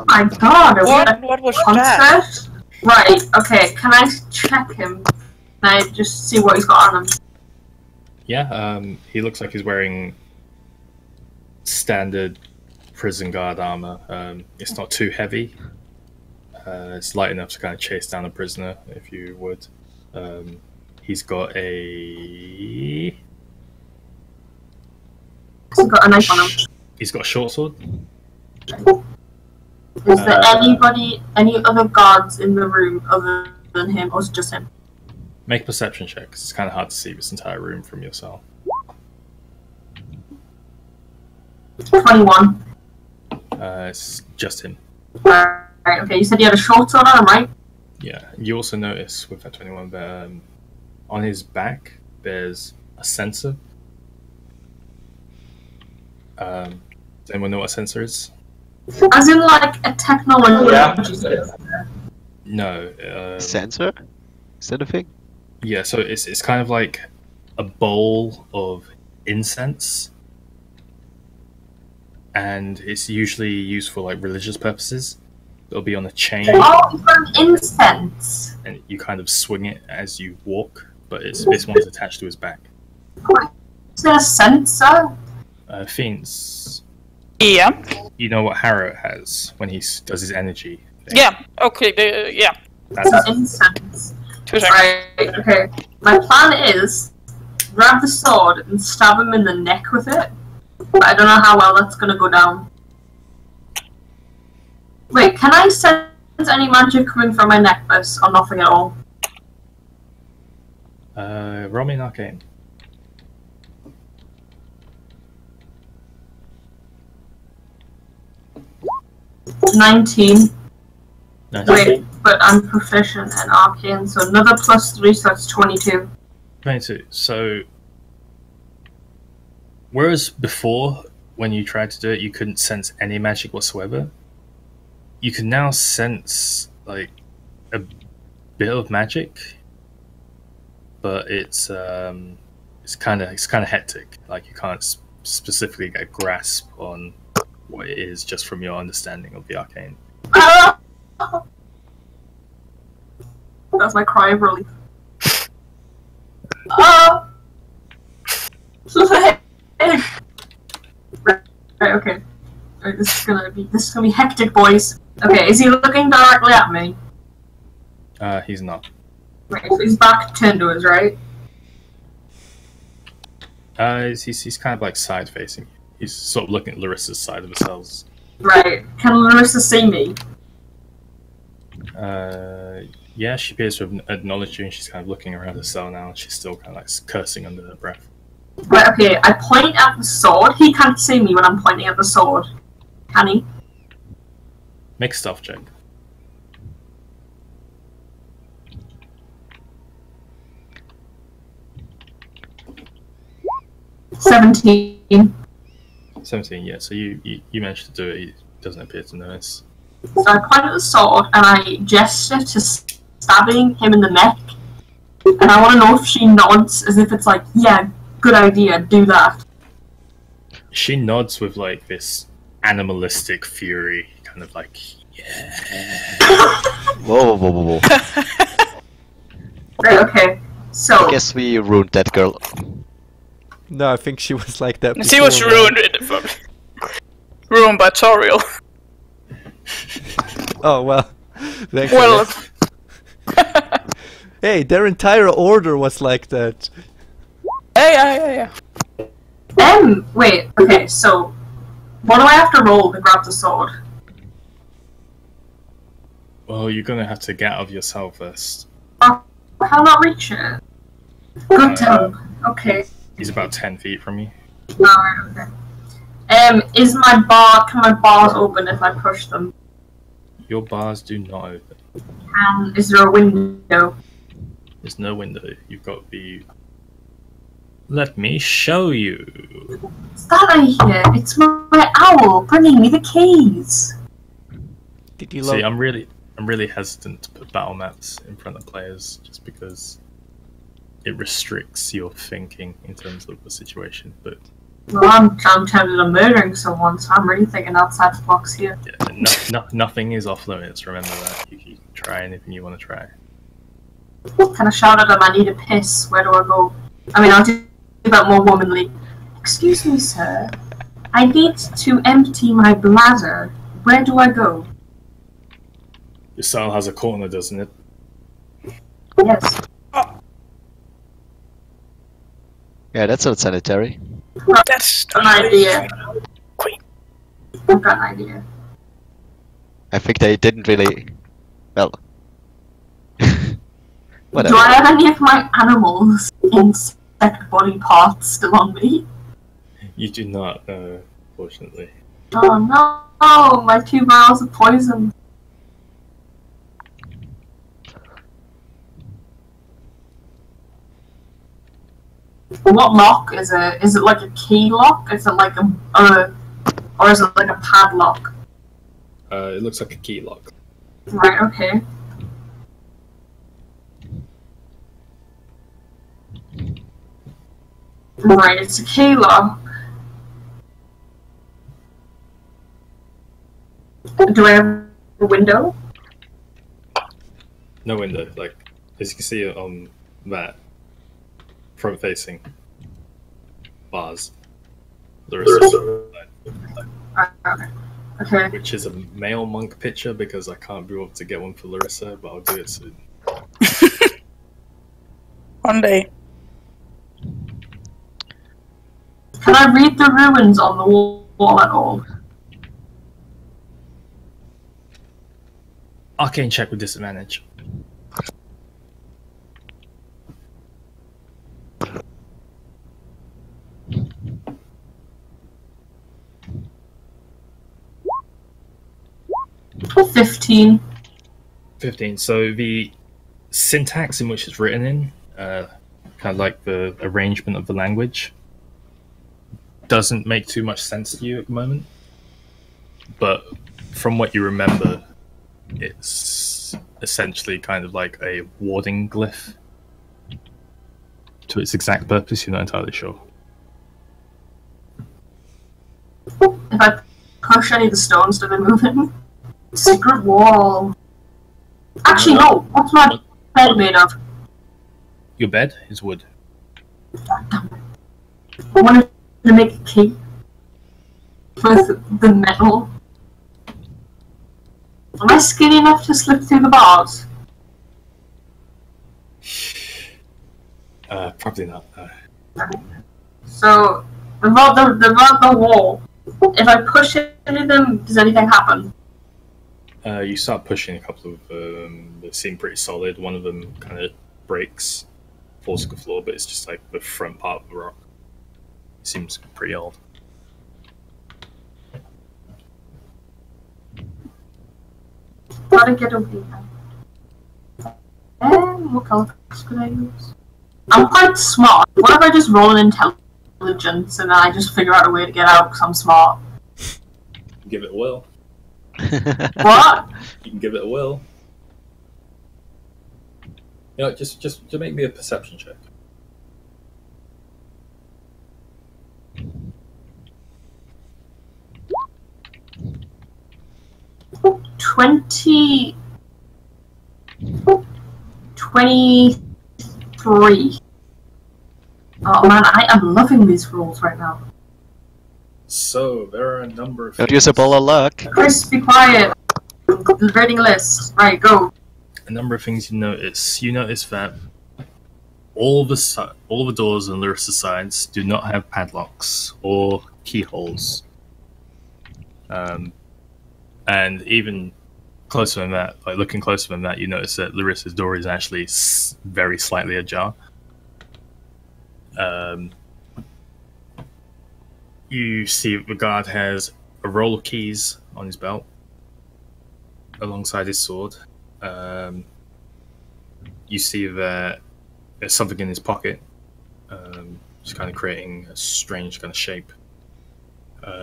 My god, What was that? concert? Right, okay, can I check him? Can I just see what he's got on him? Yeah, he looks like he's wearing standard prison guard armor. It's not too heavy. It's light enough to kind of chase down a prisoner, if you would. He's got a. He's got a knife on him. He's got a short sword. Is there any other guards in the room other than him, or is it just him? Make a perception check, 'cause it's kind of hard to see this entire room from your cell. 21. It's just him. Right, okay, you said he had a short sword on him, right? Yeah. You also notice with that 21 that on his back there's a sensor. Does anyone know what a sensor is? As in, like, a technology. Yeah. No. Sensor? Is that a thing? Yeah, so it's kind of like a bowl of incense, and it's usually used for like religious purposes. It'll be on a chain, Oh, he's got an incense. and you kind of swing it as you walk. But this one's attached to his back. Is there a sensor? Fiends, Yeah. you know what Harrow has when he does his energy thing? Yeah. Okay. Yeah. That's It's his, incense. 2 seconds. Right, okay. My plan is grab the sword and stab him in the neck with it. But I don't know how well that's gonna go down. Wait, can I sense any magic coming from my necklace or nothing at all? roll me an arcane. $19. Nice. Wait, but I'm proficient in arcane, so another +3, so that's 22. 22. So, whereas before, when you tried to do it, you couldn't sense any magic whatsoever, you can now sense like a bit of magic, but it's kind of hectic. Like you can't specifically get a grasp on what it is just from your understanding of the arcane. Ah! That's my cry of relief. Ah! Right, okay. Right, this is gonna be hectic, boys. Okay, is he looking directly at me? He's not. Right, so his back turned to us, right? He's kind of like side facing. He's sort of looking at Larissa's side of the cells. Right. Can Larissa see me? Yeah, she appears to have acknowledged you, and she's kind of looking around the cell now, and she's still kind of like cursing under her breath. Right, okay, I point at the sword. He can't see me when I'm pointing at the sword. Can he? Make a stealth check. $17. 17, yeah, so you managed to do it. He doesn't appear to notice. So I point at the sword and I gesture to stabbing him in the neck. And I want to know if she nods as if it's like, yeah, good idea, do that. She nods with like this animalistic fury, kind of like, Whoa, whoa, whoa, whoa. Right, okay. So, I guess we ruined that girl. No, I think she was like that. She was before, man. ruined by Toriel. Oh well. Thanks. Well, Hey, their entire order was like that. yeah. wait, okay, so, what do I have to roll to grab the sword? well, you're gonna have to get out of your cell first. How not reach it? Good job. Okay. He's about 10 feet from you. Alright, okay. Can my bars open if I push them? Your bars do not open. And is there a window? There's no window. You've got the... Let me show you. Is that I hear? It's my owl bringing me the keys. Did you See, love? I'm really hesitant to put battle maps in front of players just because it restricts your thinking in terms of the situation. But Well, I'm tempted on murdering someone, so I'm really thinking outside the box here. yeah, nothing is off limits. Remember that. You can try anything you want to try. Can I shout at him? I need a piss. Where do I go? I mean, I'll do that more womanly. Excuse me, sir. I need to empty my bladder. Where do I go? Your cell has a corner, doesn't it? Yes. Yeah, that's not sanitary. That's An idea. Queen. I've got an idea. I think they didn't really... Well... Do Whatever. I have any of my animals' insect body parts still on me? You do not, fortunately. Oh no! My 2 vials of poison. What lock is it? Is it like a key lock? Is it like or is it like a padlock? It looks like a key lock. Right, okay. Right, it's a key lock. Do I have a window? No window. Like, as you can see on that front facing bars, there is Okay. Okay. which is a male monk picture because I can't be able to get one for Larissa, but I'll do it soon. One day. Can I read the ruins on the wall at all? Arcane check with disadvantage. Oh, 15. 15. So the syntax in which it's written in, kind of like the arrangement of the language, doesn't make too much sense to you at the moment. But from what you remember, it's essentially kind of like a warding glyph. To its exact purpose, you're not entirely sure. If I push any of the stones, do they move in? Secret wall. Actually, no. What's my bed made of? Your bed is wood. I wanted to make a key with the metal. Am I skinny enough to slip through the bars? Probably not. So, about the wall. If I push any of them, does anything happen? You start pushing a couple of them that seem pretty solid. One of them kind of breaks, falls to the floor, but it's just like the front part of the rock. It seems pretty old. Gotta get over here. What color could I use? I'm quite smart. What if I just roll an intelligence and then I just figure out a way to get out because I'm smart? Give it a whirl. What? You can give it a whirl. You know, just to make me a perception check. 20... 23. Oh man, I am loving these rolls right now. So there are a number of Don't use up all our luck. Chris, be quiet. The reading list. Right, go. a number of things you notice. You notice that all the doors on Larissa's sides do not have padlocks or keyholes. And even closer than that, like looking closer than that, you notice that Larissa's door is actually very slightly ajar. You see the guard has a roll of keys on his belt alongside his sword. You see that there's something in his pocket, just kind of creating a strange kind of shape.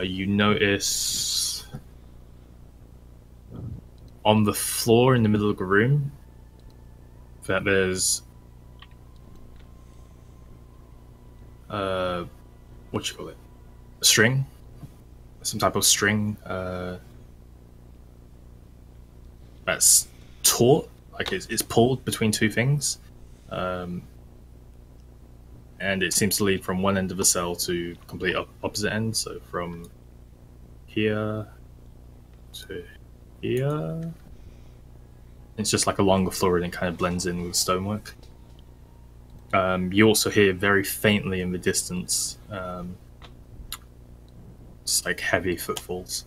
You notice on the floor in the middle of the room that there's what you call it? A string, some type of string that's taut, like it's pulled between two things, and it seems to lead from one end of the cell to complete opposite end. So from here to here, it's just like along the floor, and it kind of blends in with stonework. You also hear very faintly in the distance, just like heavy footfalls.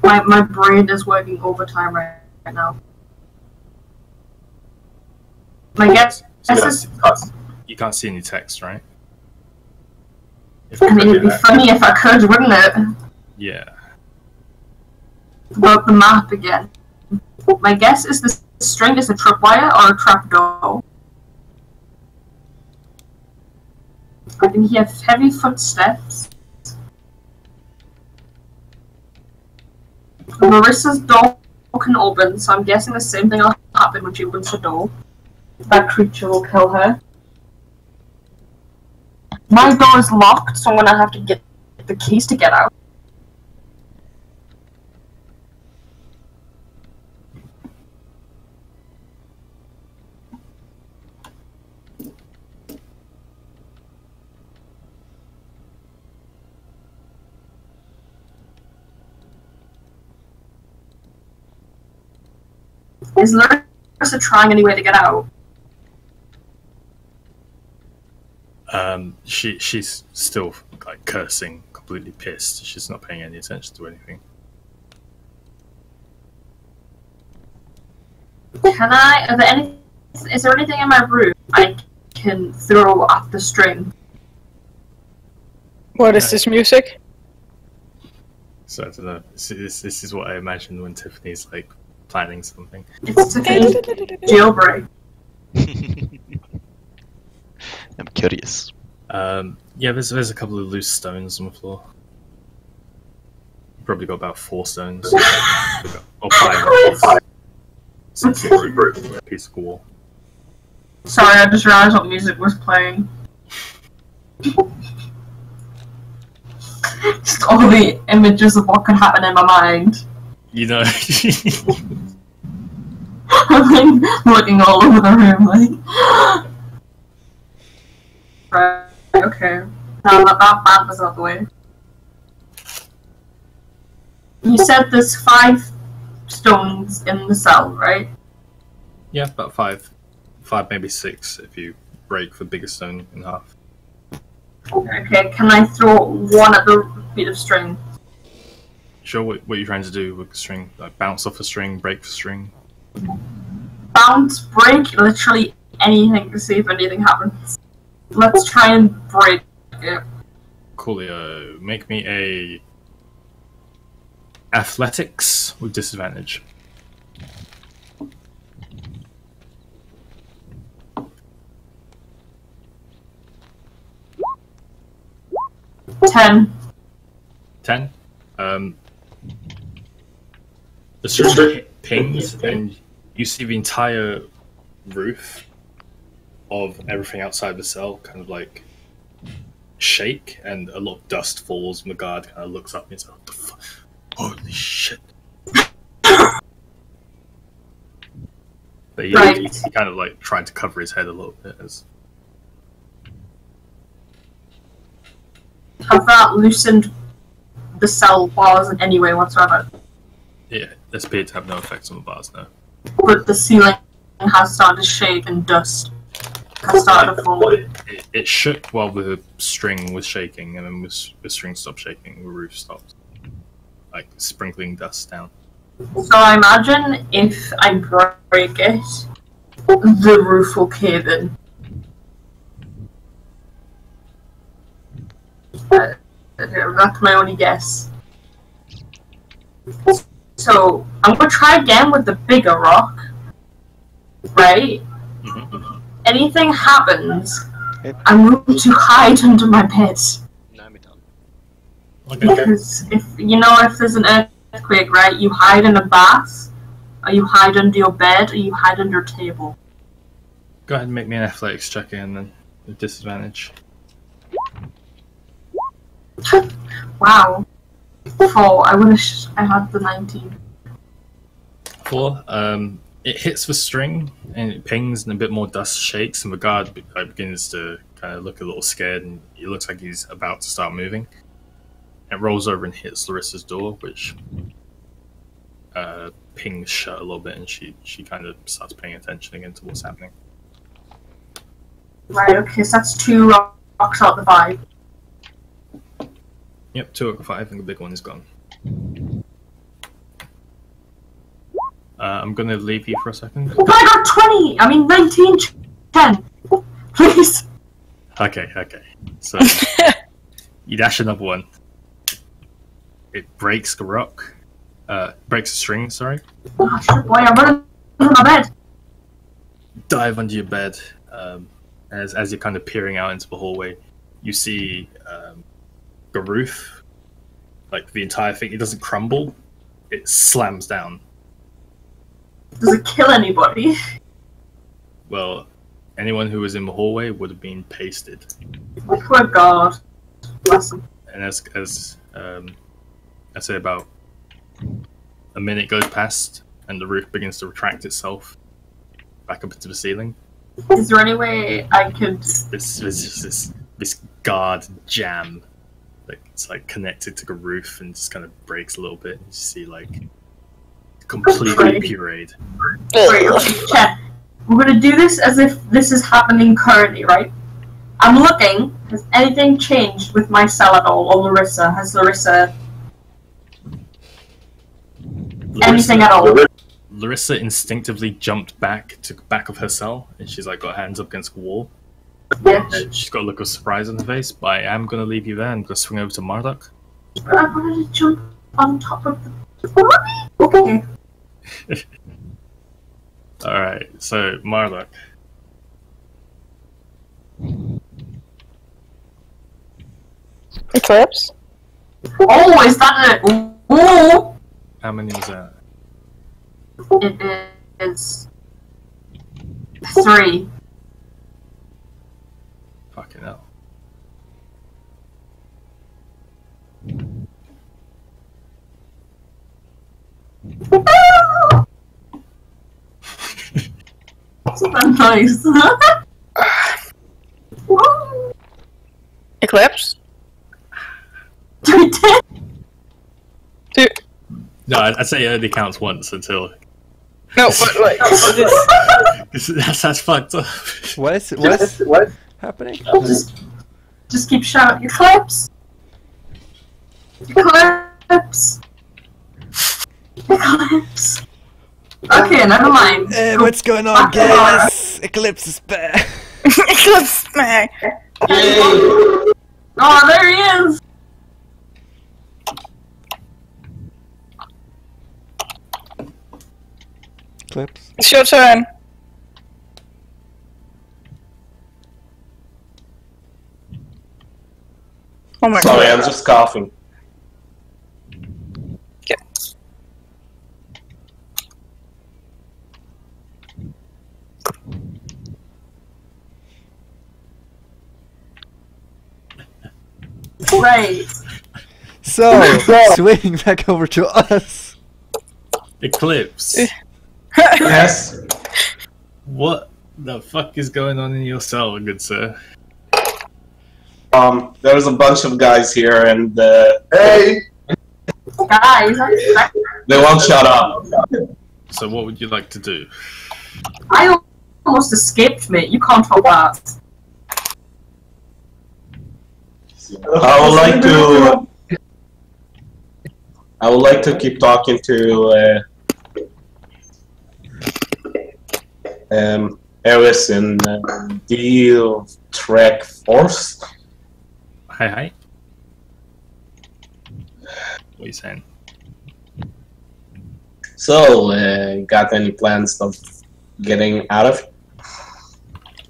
My brain is working overtime right now. My guess is... You can't see any text, right? I mean, it'd be funny if I could, wouldn't it? Yeah. About the map again. My guess is the string is a tripwire or a trapdoor. I can hear heavy footsteps. Marissa's door can open, so I'm guessing the same thing will happen when she opens the door. That creature will kill her. My door is locked, so I'm gonna have to get the keys to get out. Is Larissa trying any way to get out? She's still like cursing, completely pissed. She's not paying any attention to anything. Can I? Is there anything in my room I can throw at the string? What is this music? So I don't know. This is what I imagine when Tiffany's like planning something. It's Tiffany's jailbreak. I'm curious. Yeah, there's a couple of loose stones on the floor. Probably got about 4 stones. Or 5. Some a piece of wall. Sorry, I just realized what music was playing. Just all the images of what could happen in my mind. You know. I'm like looking all over the room, like. Right, okay. Now that map is out the way. You said there's 5 stones in the cell, right? Yeah, about 5. 5, maybe 6 if you break the biggest stone in half. Okay, can I throw one at the bit of string? Sure, what are you trying to do with the string? Like bounce off a string, break the string? Bounce, break, literally anything to see if anything happens. Let's try and break it. Coolio, make me a athletics with disadvantage. 10. 10. The string pings, and you see the entire roof of everything outside the cell kind of like shake, and a lot of dust falls, and the guard kind of looks up and says, "What the fuck? Holy shit!" But he kind of like trying to cover his head a little bit as. Have that loosened the cell bars in any way whatsoever? Yeah, this appeared to have no effects on the bars now. But the ceiling has started to shake and dust has started to fall. It shook while the string was shaking, and then the string stopped shaking, the roof stopped. Like, sprinkling dust down. So I imagine if I break it, the roof will cave in. That's my only guess. So I'm gonna try again with the bigger rock, right? Anything happens, I'm going to hide under my bed. Because if there's an earthquake, right, you hide in a bath, or you hide under your bed, or you hide under a table. Go ahead and make me an athletics check and then with disadvantage. Wow. 4. I wish I had the 19. 4. It hits the string and it pings, and a bit more dust shakes, and the guard begins to kind of look a little scared, and it looks like he's about to start moving. It rolls over and hits Larissa's door, which pings shut a little bit, and she kind of starts paying attention again to what's happening. Right, okay, so that's 2 rocks out of the 5. Yep, 2 out of 5, and the big one is gone. I'm gonna leave you for a second. Oh, I got 20! I mean 19, 10. Please. Okay. So, you dash another one. It breaks the rock. Breaks the string, sorry. Oh, shit, boy, I'm running under my bed. Dive under your bed. As you're kind of peering out into the hallway, you see the roof, like the entire thing. It doesn't crumble; it slams down. Does it kill anybody? Well, anyone who was in the hallway would have been pasted. Oh my god, bless him. And as I say, about a minute goes past, and the roof begins to retract itself back up into the ceiling. Is there any way I could? This guard jam, like it's like connected to the roof and just kind of breaks a little bit. And you see like completely pureed. Wait, okay. We're gonna do this as if this is happening currently, right? I'm looking. Has anything changed with my cell at all, or Larissa? Has Larissa anything at all? Larissa instinctively jumped back to the back of her cell, and she's like got her hands up against the wall. Yeah. She's got a look of surprise on her face, but I am going to leave you there. I'm going to swing over to Marduk. I wanted to jump on top of the... Okay. Alright, so Marduk. Eclipse? Oh, is that it? Ooh! How many is that? It is... 3. Fucking hell. Isn't that nice? Eclipse? We did? No, I'd say it only counts once until... No, but like... that's fucked up. What's happening? Just keep shouting, Eclipse! Eclipse! Eclipse! Okay, never mind. What's going on, guys? Eclipse is back. Eclipse, man! Yay! Oh, there he is! Eclipse. It's your turn. Oh my Sorry, god. I'm just coughing. Okay. Great. So, swinging back over to us. Eclipse. Yes. What the fuck is going on in your cell, good sir? There's a bunch of guys here, and hey, Guys, they won't shut up. So what would you like to do? I almost escaped, mate. You can't hold that. I would like to keep talking to Eris and deal track force. Hi. What are you saying? So, got any plans of getting out of?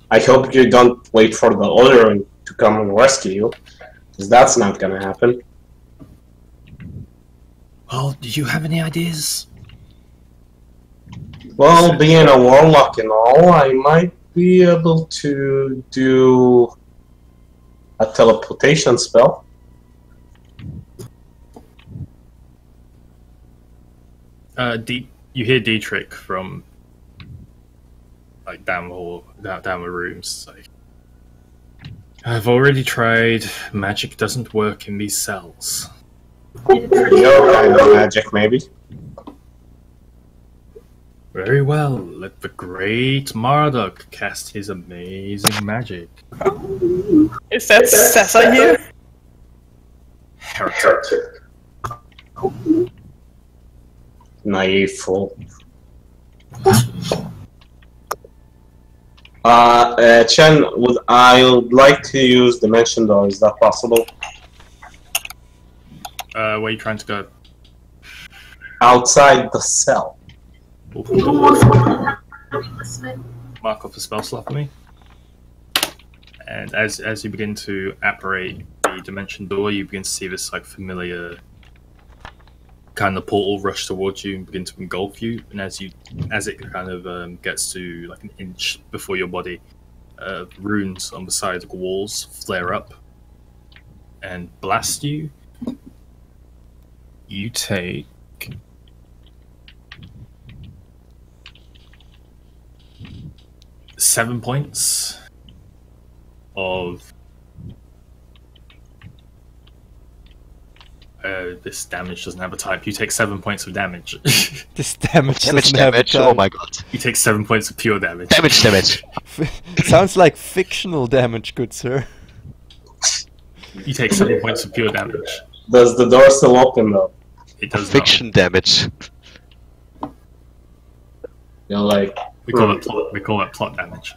I hope you don't wait for the order to come and rescue you, because that's not gonna happen. Well, do you have any ideas? Well, being a warlock and all, I might be able to do a teleportation spell. You hear Dietrich from like down the rooms. Like, I've already tried. Magic doesn't work in these cells. Your kind of magic, maybe. Very well. Let the great Marduk cast his amazing magic. Is that Sessa here? Heretic. Naive fool. Chen, I would like to use Dimension Door. Is that possible? Where are you trying to go? Outside the cell. Mark off a spell slot for me. And as you begin to apparate the Dimension Door, you begin to see this like familiar kind of portal rush towards you and begin to engulf you. And as it kind of gets to like an inch before your body, runes on the side of the walls flare up and blast you. You take 7 points of this damage doesn't have a type. You take 7 points of damage. This damage Damage, doesn't have a damage. type. Oh my god. You take 7 points of pure damage. Damage. Sounds like fictional damage, good sir. You take 7 points of pure damage. Does the door still open though? It does Fiction damage. You know, like not. We call it plot damage.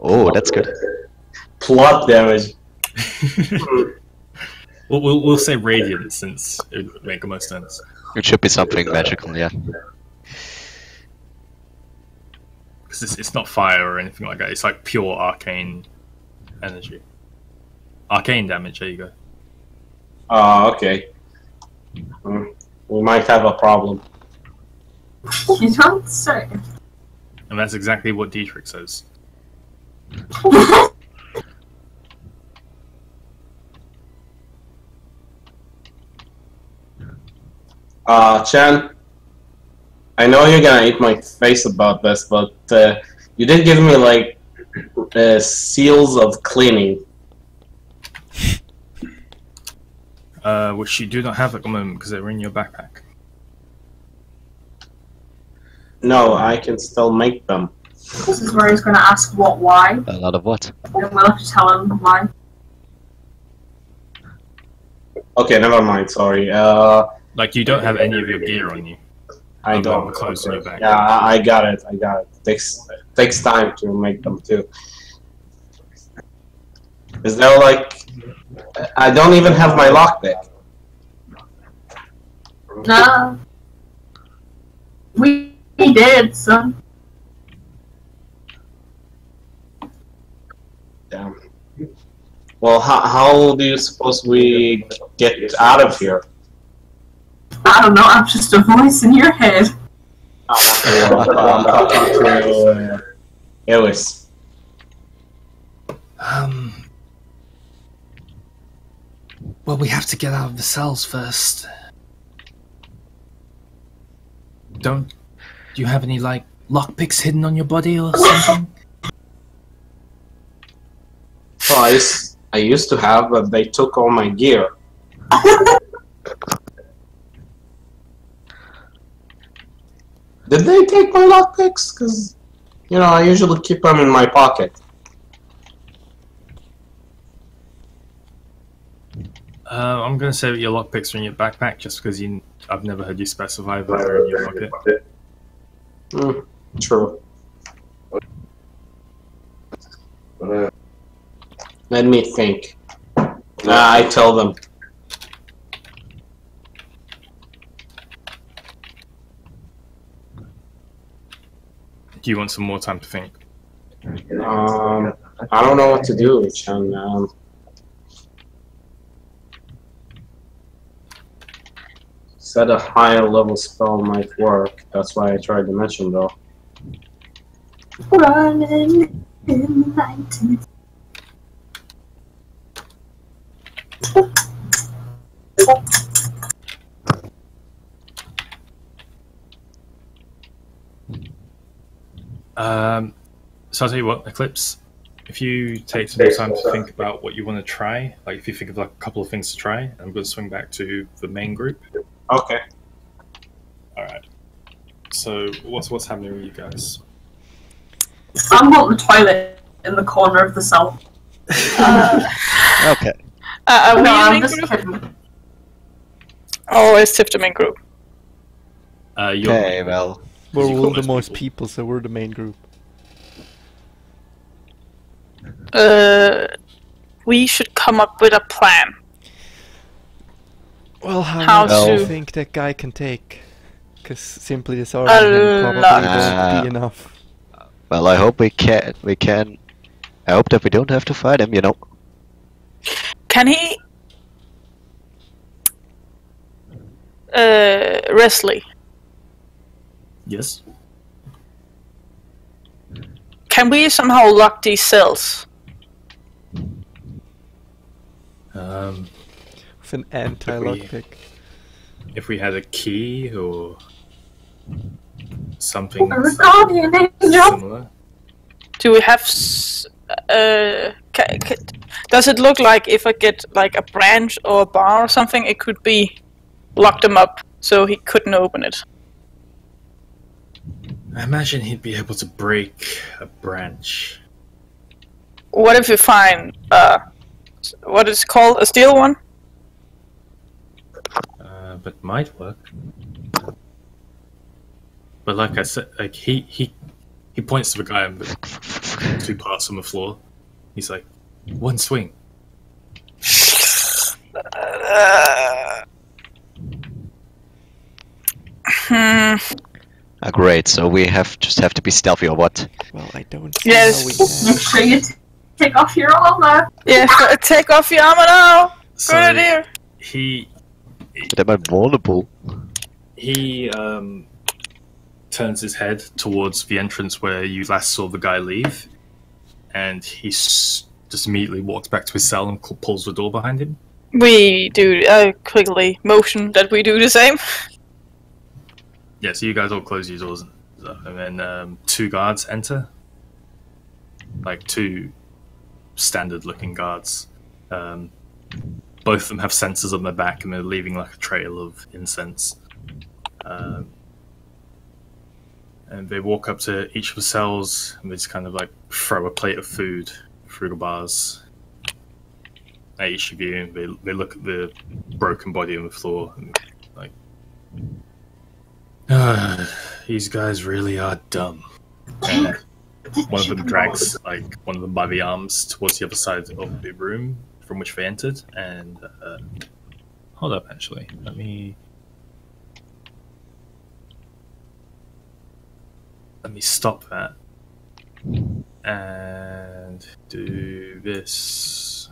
Oh, that's good. plot damage. We'll say radiant since it would make the most sense. It should be something magical, yeah. Because it's not fire or anything like that. It's like pure arcane energy. Arcane damage. There you go. Okay. We might have a problem. You don't say. And that's exactly what Dietrich says. Chan, I know you're gonna eat my face about this, but you did give me like seals of cleaning. Which you do not have at the moment because they're in your backpack. No, I can still make them. This is where he's going to ask why. A lot of what? And we'll have to tell him why. Okay, never mind. Sorry. Like you don't have any of your gear on you. I don't. The clothes on your back. Yeah, I got it. Takes time to make them too. Is there like? I don't even have my lockpick. No. We did, son. Damn. Well, how do you suppose we get out of here? I don't know, I'm just a voice in your head. I'm talking to Ellis. Well, we have to get out of the cells first. Do you have any, like, lockpicks hidden on your body or something? Well, I used to have, but they took all my gear. Did they take my lockpicks? Because, you know, I usually keep them in my pocket. I'm gonna say that your lockpicks are in your backpack, just because I've never heard you specify that they're in your pocket. True. Let me think. I tell them. Do you want some more time to think? I don't know what to do, Chan. Said a higher level spell might work. That's why I tried to mention though. Running in the 90s. So I'll tell you what, Eclipse, if you take some more time to think about what you want to try, like if you think of like a couple of things to try, I'm going to swing back to the main group. Okay. Alright. So what's happening with you guys? I'm on the toilet in the corner of the cell. Okay. Are we No, a I'm main just group? kidding. Or is Tiff the main group? You're Okay, well, We're you all call the most most people, so we're the main group. We should come up with a plan. Well, how How much do you to- think that guy can take? Because simply disarming him probably lot. won't be enough. well, I hope we can. I hope that we don't have to fight him, you know. Can he... Wesley, Yes. can we somehow lock these cells? With an anti-lockpick. If we had a key or something Or a guardian angel. similar. Do we have... does it look like if I get like a branch or a bar or something, it could be lock them up so he couldn't open it? I imagine he'd be able to break a branch. What if we find what is called a steel one? But might work. But like I said, like he points to the guy on the two parts on the floor. He's like, one swing. Great. So we just have to be stealthy, or what? Well, I don't see Yes. how we Make sure you take off your armor. Yeah, take off your armor now. So Good idea. he But am I vulnerable? he turns his head towards the entrance where you last saw the guy leave, and he just immediately walks back to his cell and pulls the door behind him. We do quickly motion that we do the same. Yeah, so you guys all close your doors and stuff, and then two guards enter, like two standard-looking guards. Both of them have sensors on their back, and they're leaving like a trail of incense. And they walk up to each of the cells, and they just kind of like throw a plate of food through the bars at each of you. And they look at the broken body on the floor, and like, these guys really are dumb. And one of them drags like one of them by the arms towards the other side of the room from which they entered. And hold up, actually, let me stop that and do this.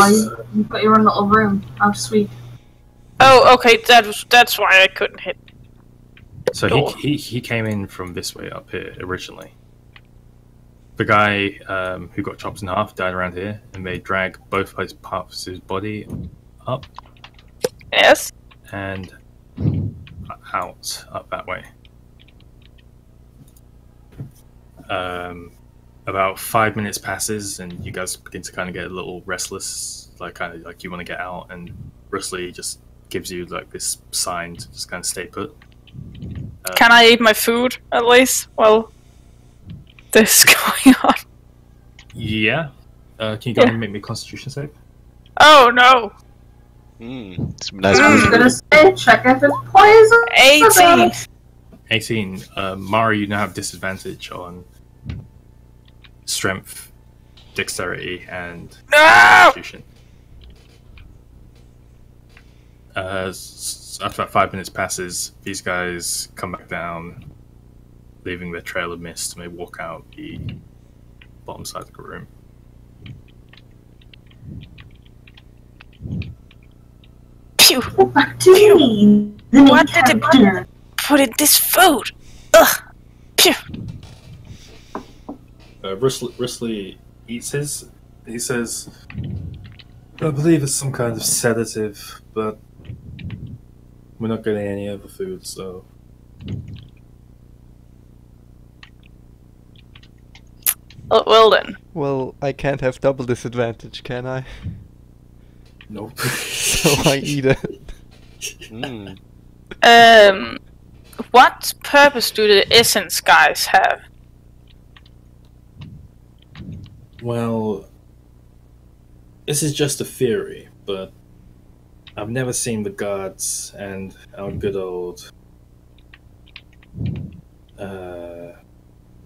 you've got your own little room. How sweet. Oh, okay. That's why I couldn't hit. So Door. he came in from this way up here originally. The guy who got chopped in half died around here, and they drag both parts of his body up Yes. and out up that way. About 5 minutes passes, and you guys begin to kind of get a little restless, like kind of like you want to get out, and Rusley just gives you like this sign to just kind of stay put. Can I eat my food at least while this is going on? Yeah. Can you go ahead and make me a Constitution save? Oh no! Some nice I was food. gonna say, check if it's poison. 18. 18. Mara, you now have disadvantage on strength, dexterity, and No! constitution. After about 5 minutes passes, these guys come back down, leaving their trail of mist, and they walk out the bottom side of the room. Pew! Go back to me. The main What did it- character. Put in this food! Ugh! Pew! Risley eats his. He says, I believe it's some kind of sedative, but we're not getting any other food, so... Oh, well then. Well, I can't have double disadvantage, can I? Nope. So I eat it. What purpose do the essence guys have? Well, this is just a theory, but I've never seen the gods and our good old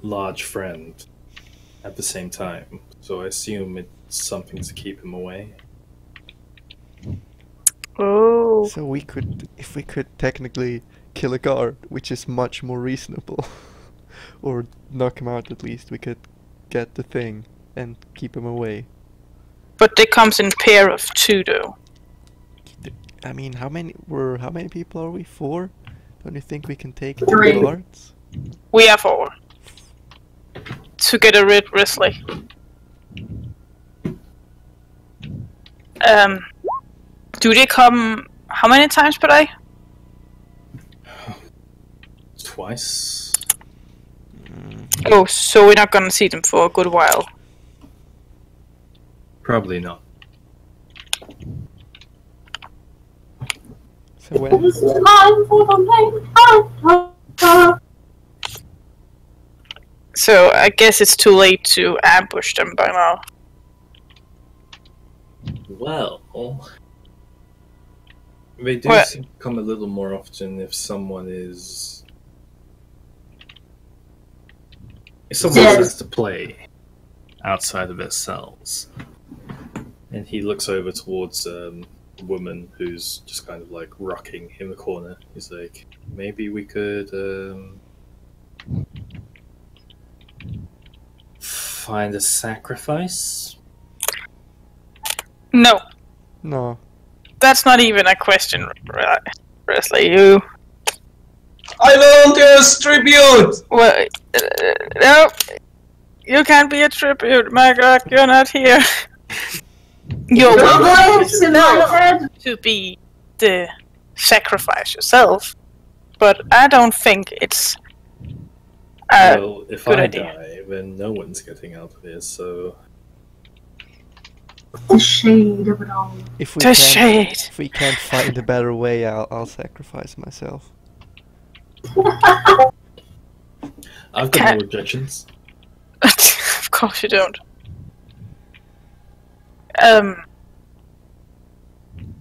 large friend at the same time, so I assume it's something to keep him away. Oh. So we could, if we could technically kill a guard, which is much more reasonable, or knock him out at least, we could get the thing and keep him away. But they comes in pair of 2 though. I mean, how many people are we? 4? Don't you think we can take 3. 2 guards? We are 4. To get a rid Risley. Do they come how many times per day? Twice? Oh, so we're not gonna see them for a good while. Probably not. So when? It's time for the main character. So I guess it's too late to ambush them by now. Well, they do What? seem to come a little more often if someone is... If someone Yes. has to play outside of their cells. And he looks over towards a woman who's just kind of like rocking in the corner. He's like, maybe we could find a sacrifice? No, No. that's not even a question, Risley. You I volunteer as tribute! well, no, you can't be a tribute. My God, you're not here. You're The welcome voice in my head. to be the sacrifice yourself, but I don't think it's Well, if good I idea. die, then no one's getting out of here, so... The shade of it all. If we the can't, shade. if we can't find a better way, I'll sacrifice myself. I've got Can- no objections. Of course you don't.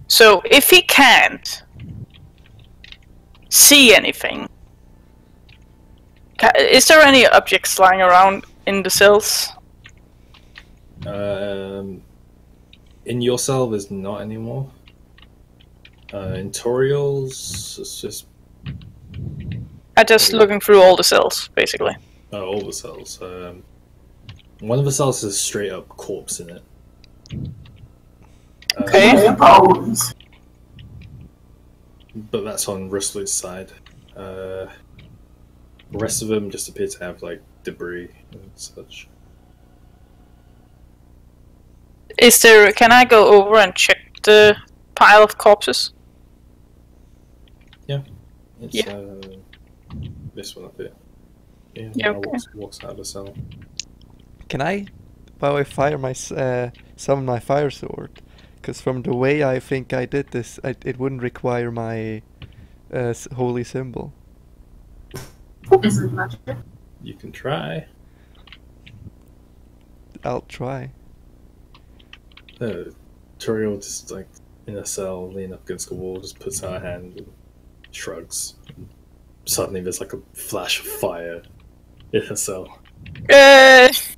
So if he can't see anything, is there any objects lying around in the cells? In your cell, there's not anymore. In Toriel's, it's just I'm just looking through all the cells, basically. all the cells. One of the cells has a straight up corpse in it. Okay. Bones. But that's on Rustler's side. The rest of them just appear to have like debris and such. Is there? Can I go over and check the pile of corpses? It's Yeah. this one up here. Yeah, Yeah, Mara okay. walks out of the cell. Can I, by the way, fire my summon my fire sword? Because from the way I think I did this, it wouldn't require my holy symbol. Isn't magic. You can try. I'll try. Toriel just like in a cell, leaning up against the wall, just puts out a hand and shrugs. And suddenly there's like a flash of fire in her cell. It's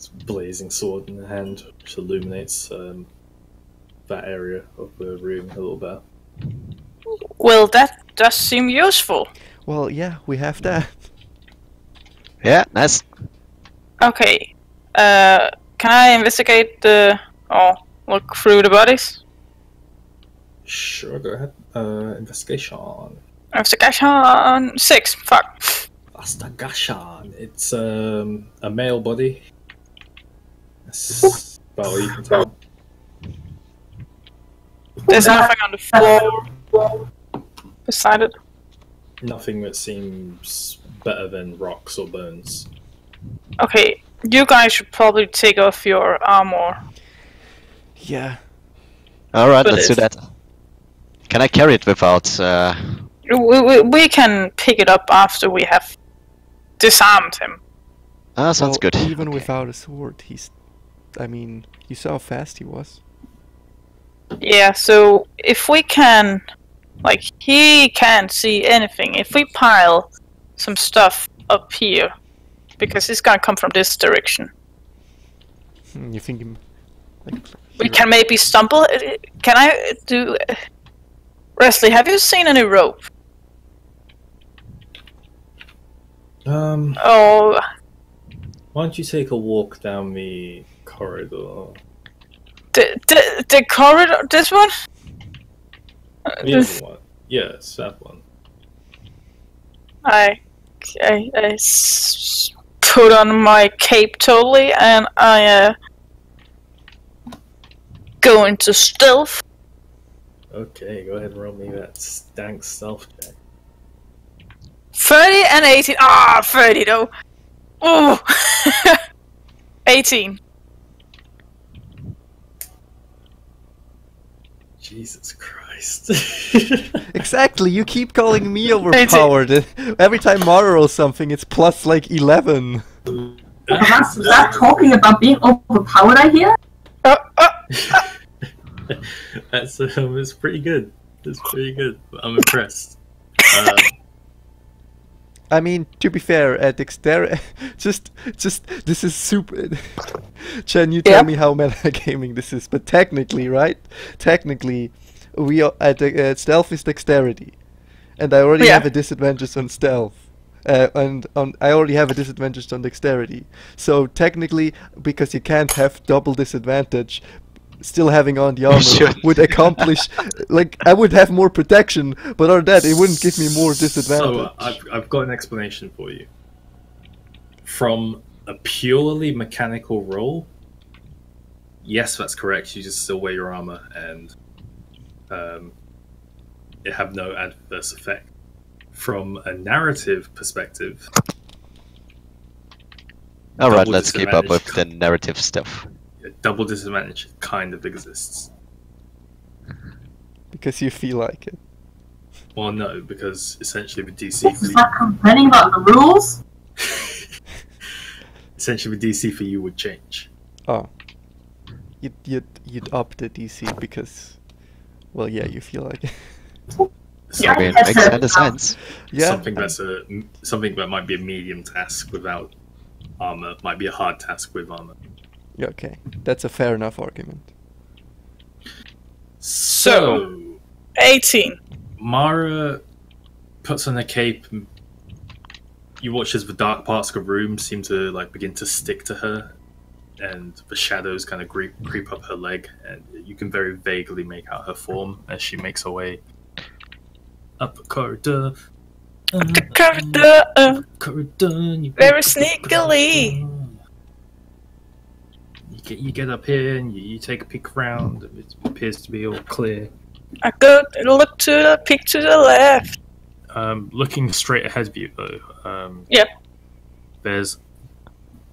a blazing sword in her hand, which illuminates that area of the room a little bit. Well, that does seem useful. Well, yeah, we have that. Yeah, nice. Okay. Can I investigate or look through the bodies? Sure, go ahead. Investigation. Investigation 6. Fuck. Investigation. It's a male body. That's about all you can tell. There's nothing on the floor beside it. Nothing that seems better than rocks or bones. Okay, you guys should probably take off your armor. Yeah. Alright, But let's do it's- that. Can I carry it without... We can pick it up after we have disarmed him. Ah, sounds Well, good. Even Okay. without a sword, he's... I mean, you saw how fast he was. Yeah, so if we can... Like, he can't see anything. If we pile some stuff up here, because it's gonna come from this direction, You think him... Like, we can maybe stumble. Can I do... Wesley, have you seen any rope? Oh, Why don't you take a walk down the corridor? the corridor. This one. The other one. Yes, that one. I put on my cape totally, and I go into stealth. Okay, go ahead and roll me that stank stealth check. 30 and 18. Ah, 30 though. Oh, 18. Jesus Christ. Exactly, you keep calling me overpowered. Every time Mara rolls something, it's plus like 11. That's that talking about being overpowered, I hear? That's it's pretty good. It's pretty good. I'm impressed. I mean, to be fair, dexterity, just this is super. Chen, you tell Yeah. me how metagaming this is, but technically, right? Technically, we are at stealth is dexterity, and I already Yeah. have a disadvantage on stealth, and I already have a disadvantage on dexterity. So technically, because you can't have double disadvantage, still having on the armor shouldn't. would accomplish, like, I would have more protection, but other than that, it wouldn't give me more disadvantage. So I've got an explanation for you. From a purely mechanical roll, yes, that's correct. You just still wear your armor and it have no adverse effect. From a narrative perspective, Alright, double let's keep up with disadvantage. the narrative stuff. a double disadvantage kind of exists. Because you feel like it. Well, no, because essentially the DC This for is like complaining about the rules? essentially the DC for you would change. Oh. You'd up the DC because, well, yeah, you feel like it. Yeah. I mean, it makes kind of sense. Yeah. Something that might be a medium task without armor might be a hard task with armor. Yeah, okay. That's a fair enough argument. So 18. Mara puts on a cape. And you watch as the dark parts of the room seem to like begin to stick to her, and the shadows kind of creep up her leg, and you can very vaguely make out her form as she makes her way up the corridor. Very sneakily. You get up here and you take a peek around. It appears to be all clear. I go look to the peek to the left. Looking straight ahead of you, though. Yep. There's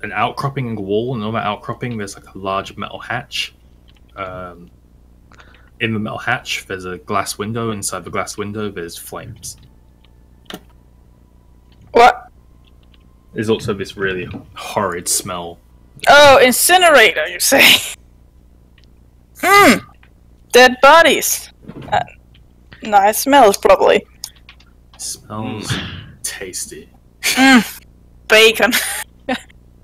an outcropping in the wall, and on that outcropping, there's like a large metal hatch. In the metal hatch, there's a glass window. Inside the glass window, there's flames. What? There's also this really horrid smell. Oh, incinerator, you say? Dead bodies. Nice smells, probably. Smells tasty. Bacon.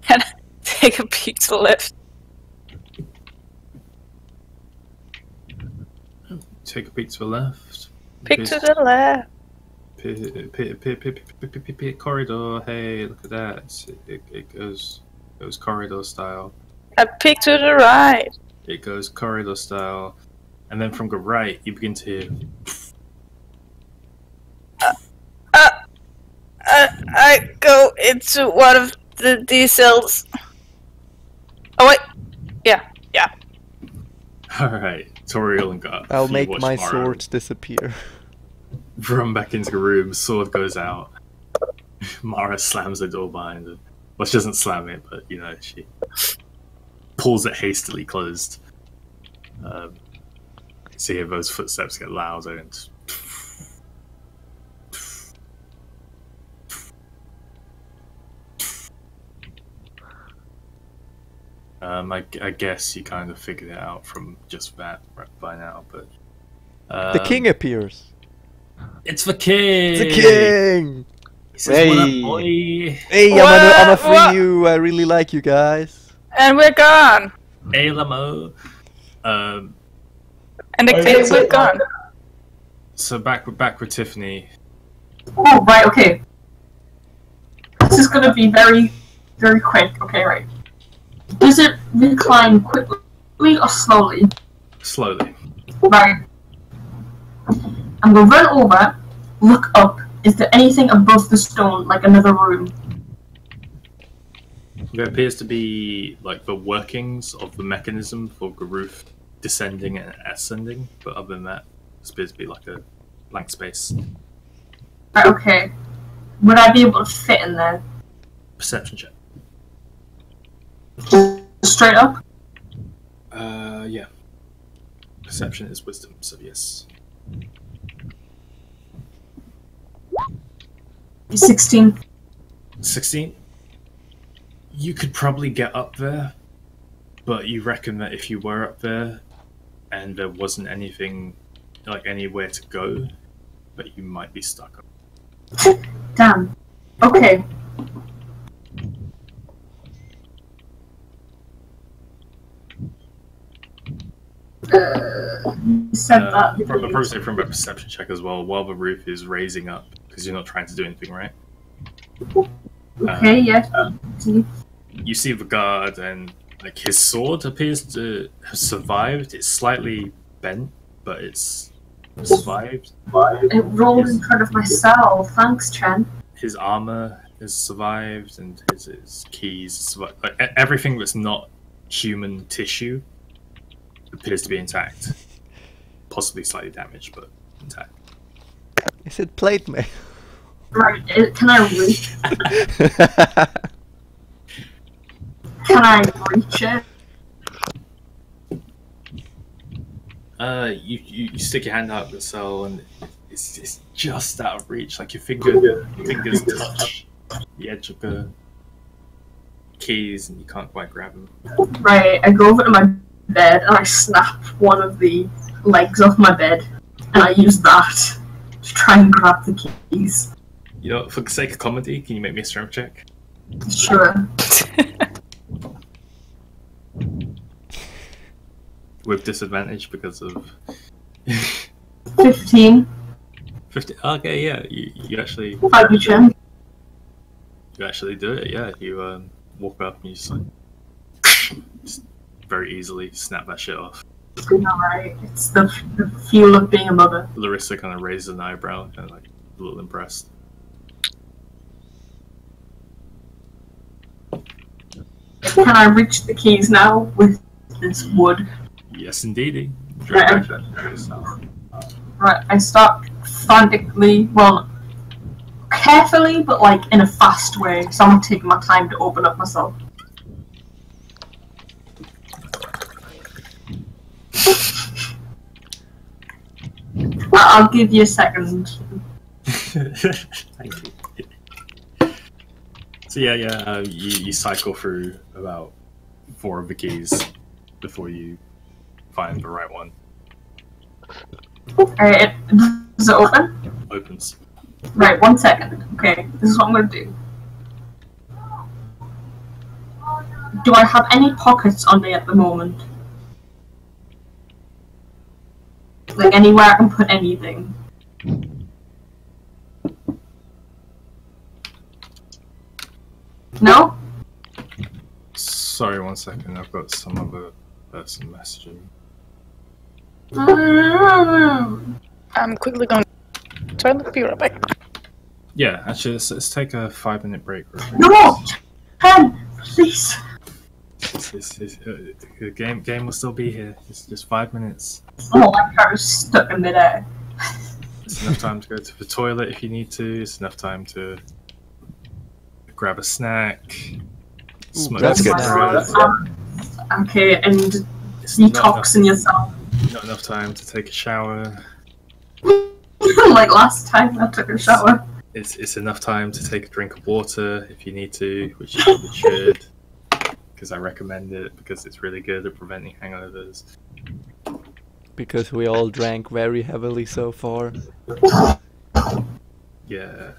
And take a peek to the left. Take a peek to the left. Peek to the left. Corridor. Hey, look at that. It goes corridor style. A peek to the right. It goes corridor style, and then from the right, you begin to hear. I go into one of these cells. Oh wait. Yeah. All right, Toriel and Garth. I'll you make watch my Mara swords disappear. run back into the room. Sword goes out. Mara slams the door behind her. Well, she doesn't slam it, but you know she pulls it hastily closed. See if those footsteps get louder and. I guess you kind of figured it out from just that by now, but The king appears. it's the king. It's the king. He says, "What up, boy?" Hey, I'm a free What? you. I really like you guys. And we're gone. Hey, Lamo. And we're gone. So back with Tiffany. Oh, right, okay. This is gonna be very, very quick. Okay, right. Does it recline quickly or slowly? Slowly. Right. I'm gonna run over, look up. Is there anything above the stone, like another room? There appears to be like the workings of the mechanism for the roof descending and ascending, but other than that, it appears to be like a blank space. Right, okay. Would I be able to fit in there? Perception check. Straight up? Yeah. Perception is wisdom, so yes. 16. 16? You could probably get up there, but you reckon that if you were up there and there wasn't anything, like anywhere to go, that you might be stuck up. Damn. Okay. You said that. From a perception check as well, while the roof is raising up, because you're not trying to do anything, right? Okay, yes. You see the guard, and like his sword appears to have survived. It's slightly bent, but it's survived. It rolled in front of my cell. Thanks, Chen. His armor has survived, and his keys survived. Like everything that's not human tissue appears to be intact. Possibly slightly damaged, but intact. Is it plate mail? Right, can I reach? Can I reach it? You stick your hand out the cell, and it's just out of reach. Like your fingers touch the edge of the keys, and you can't quite grab them. Right, I go over to my bed and I snap one of the legs off my bed, and I use that to try and grab the keys. You know, for the sake of comedy, can you make me a strength check? Sure. With disadvantage because of 15. 50. Okay, yeah, you actually Five you, Chen. do it. Yeah, you walk up and you just like very easily snap that shit off. Alright, it's the feel of being a mother. Larissa kind of raises an eyebrow, kind of like a little impressed. Can I reach the keys now with this wood? Yes, indeedy. Right. Right, I start frantically, well, carefully, but like in a fast way, so I'm taking my time to open up myself. I'll give you a second. Thank you. So you cycle through about 4 of the keys before you find the right one. Alright, does it open? Opens. Right, 1 second. Okay, this is what I'm gonna do. Do I have any pockets on me at the moment? Like anywhere I can put anything? No? Sorry, 1 second. I've got some other person messaging. I'm quickly going to try to be right back. Yeah, actually, let's take a 5-minute break. Real quick. No! 10! Please! The game will still be here. It's just 5 minutes. Oh, like I was stuck in midair. It's enough time to go to the toilet if you need to. It's enough time to grab a snack. Smoke that's a good. cigarette. Okay, and It's not detoxing yourself. Not enough time to take a shower. Like last time I took a shower. It's enough time to take a drink of water if you need to, which you probably should, because I recommend it because it's really good at preventing hangovers. Because we all drank very heavily so far. Yeah.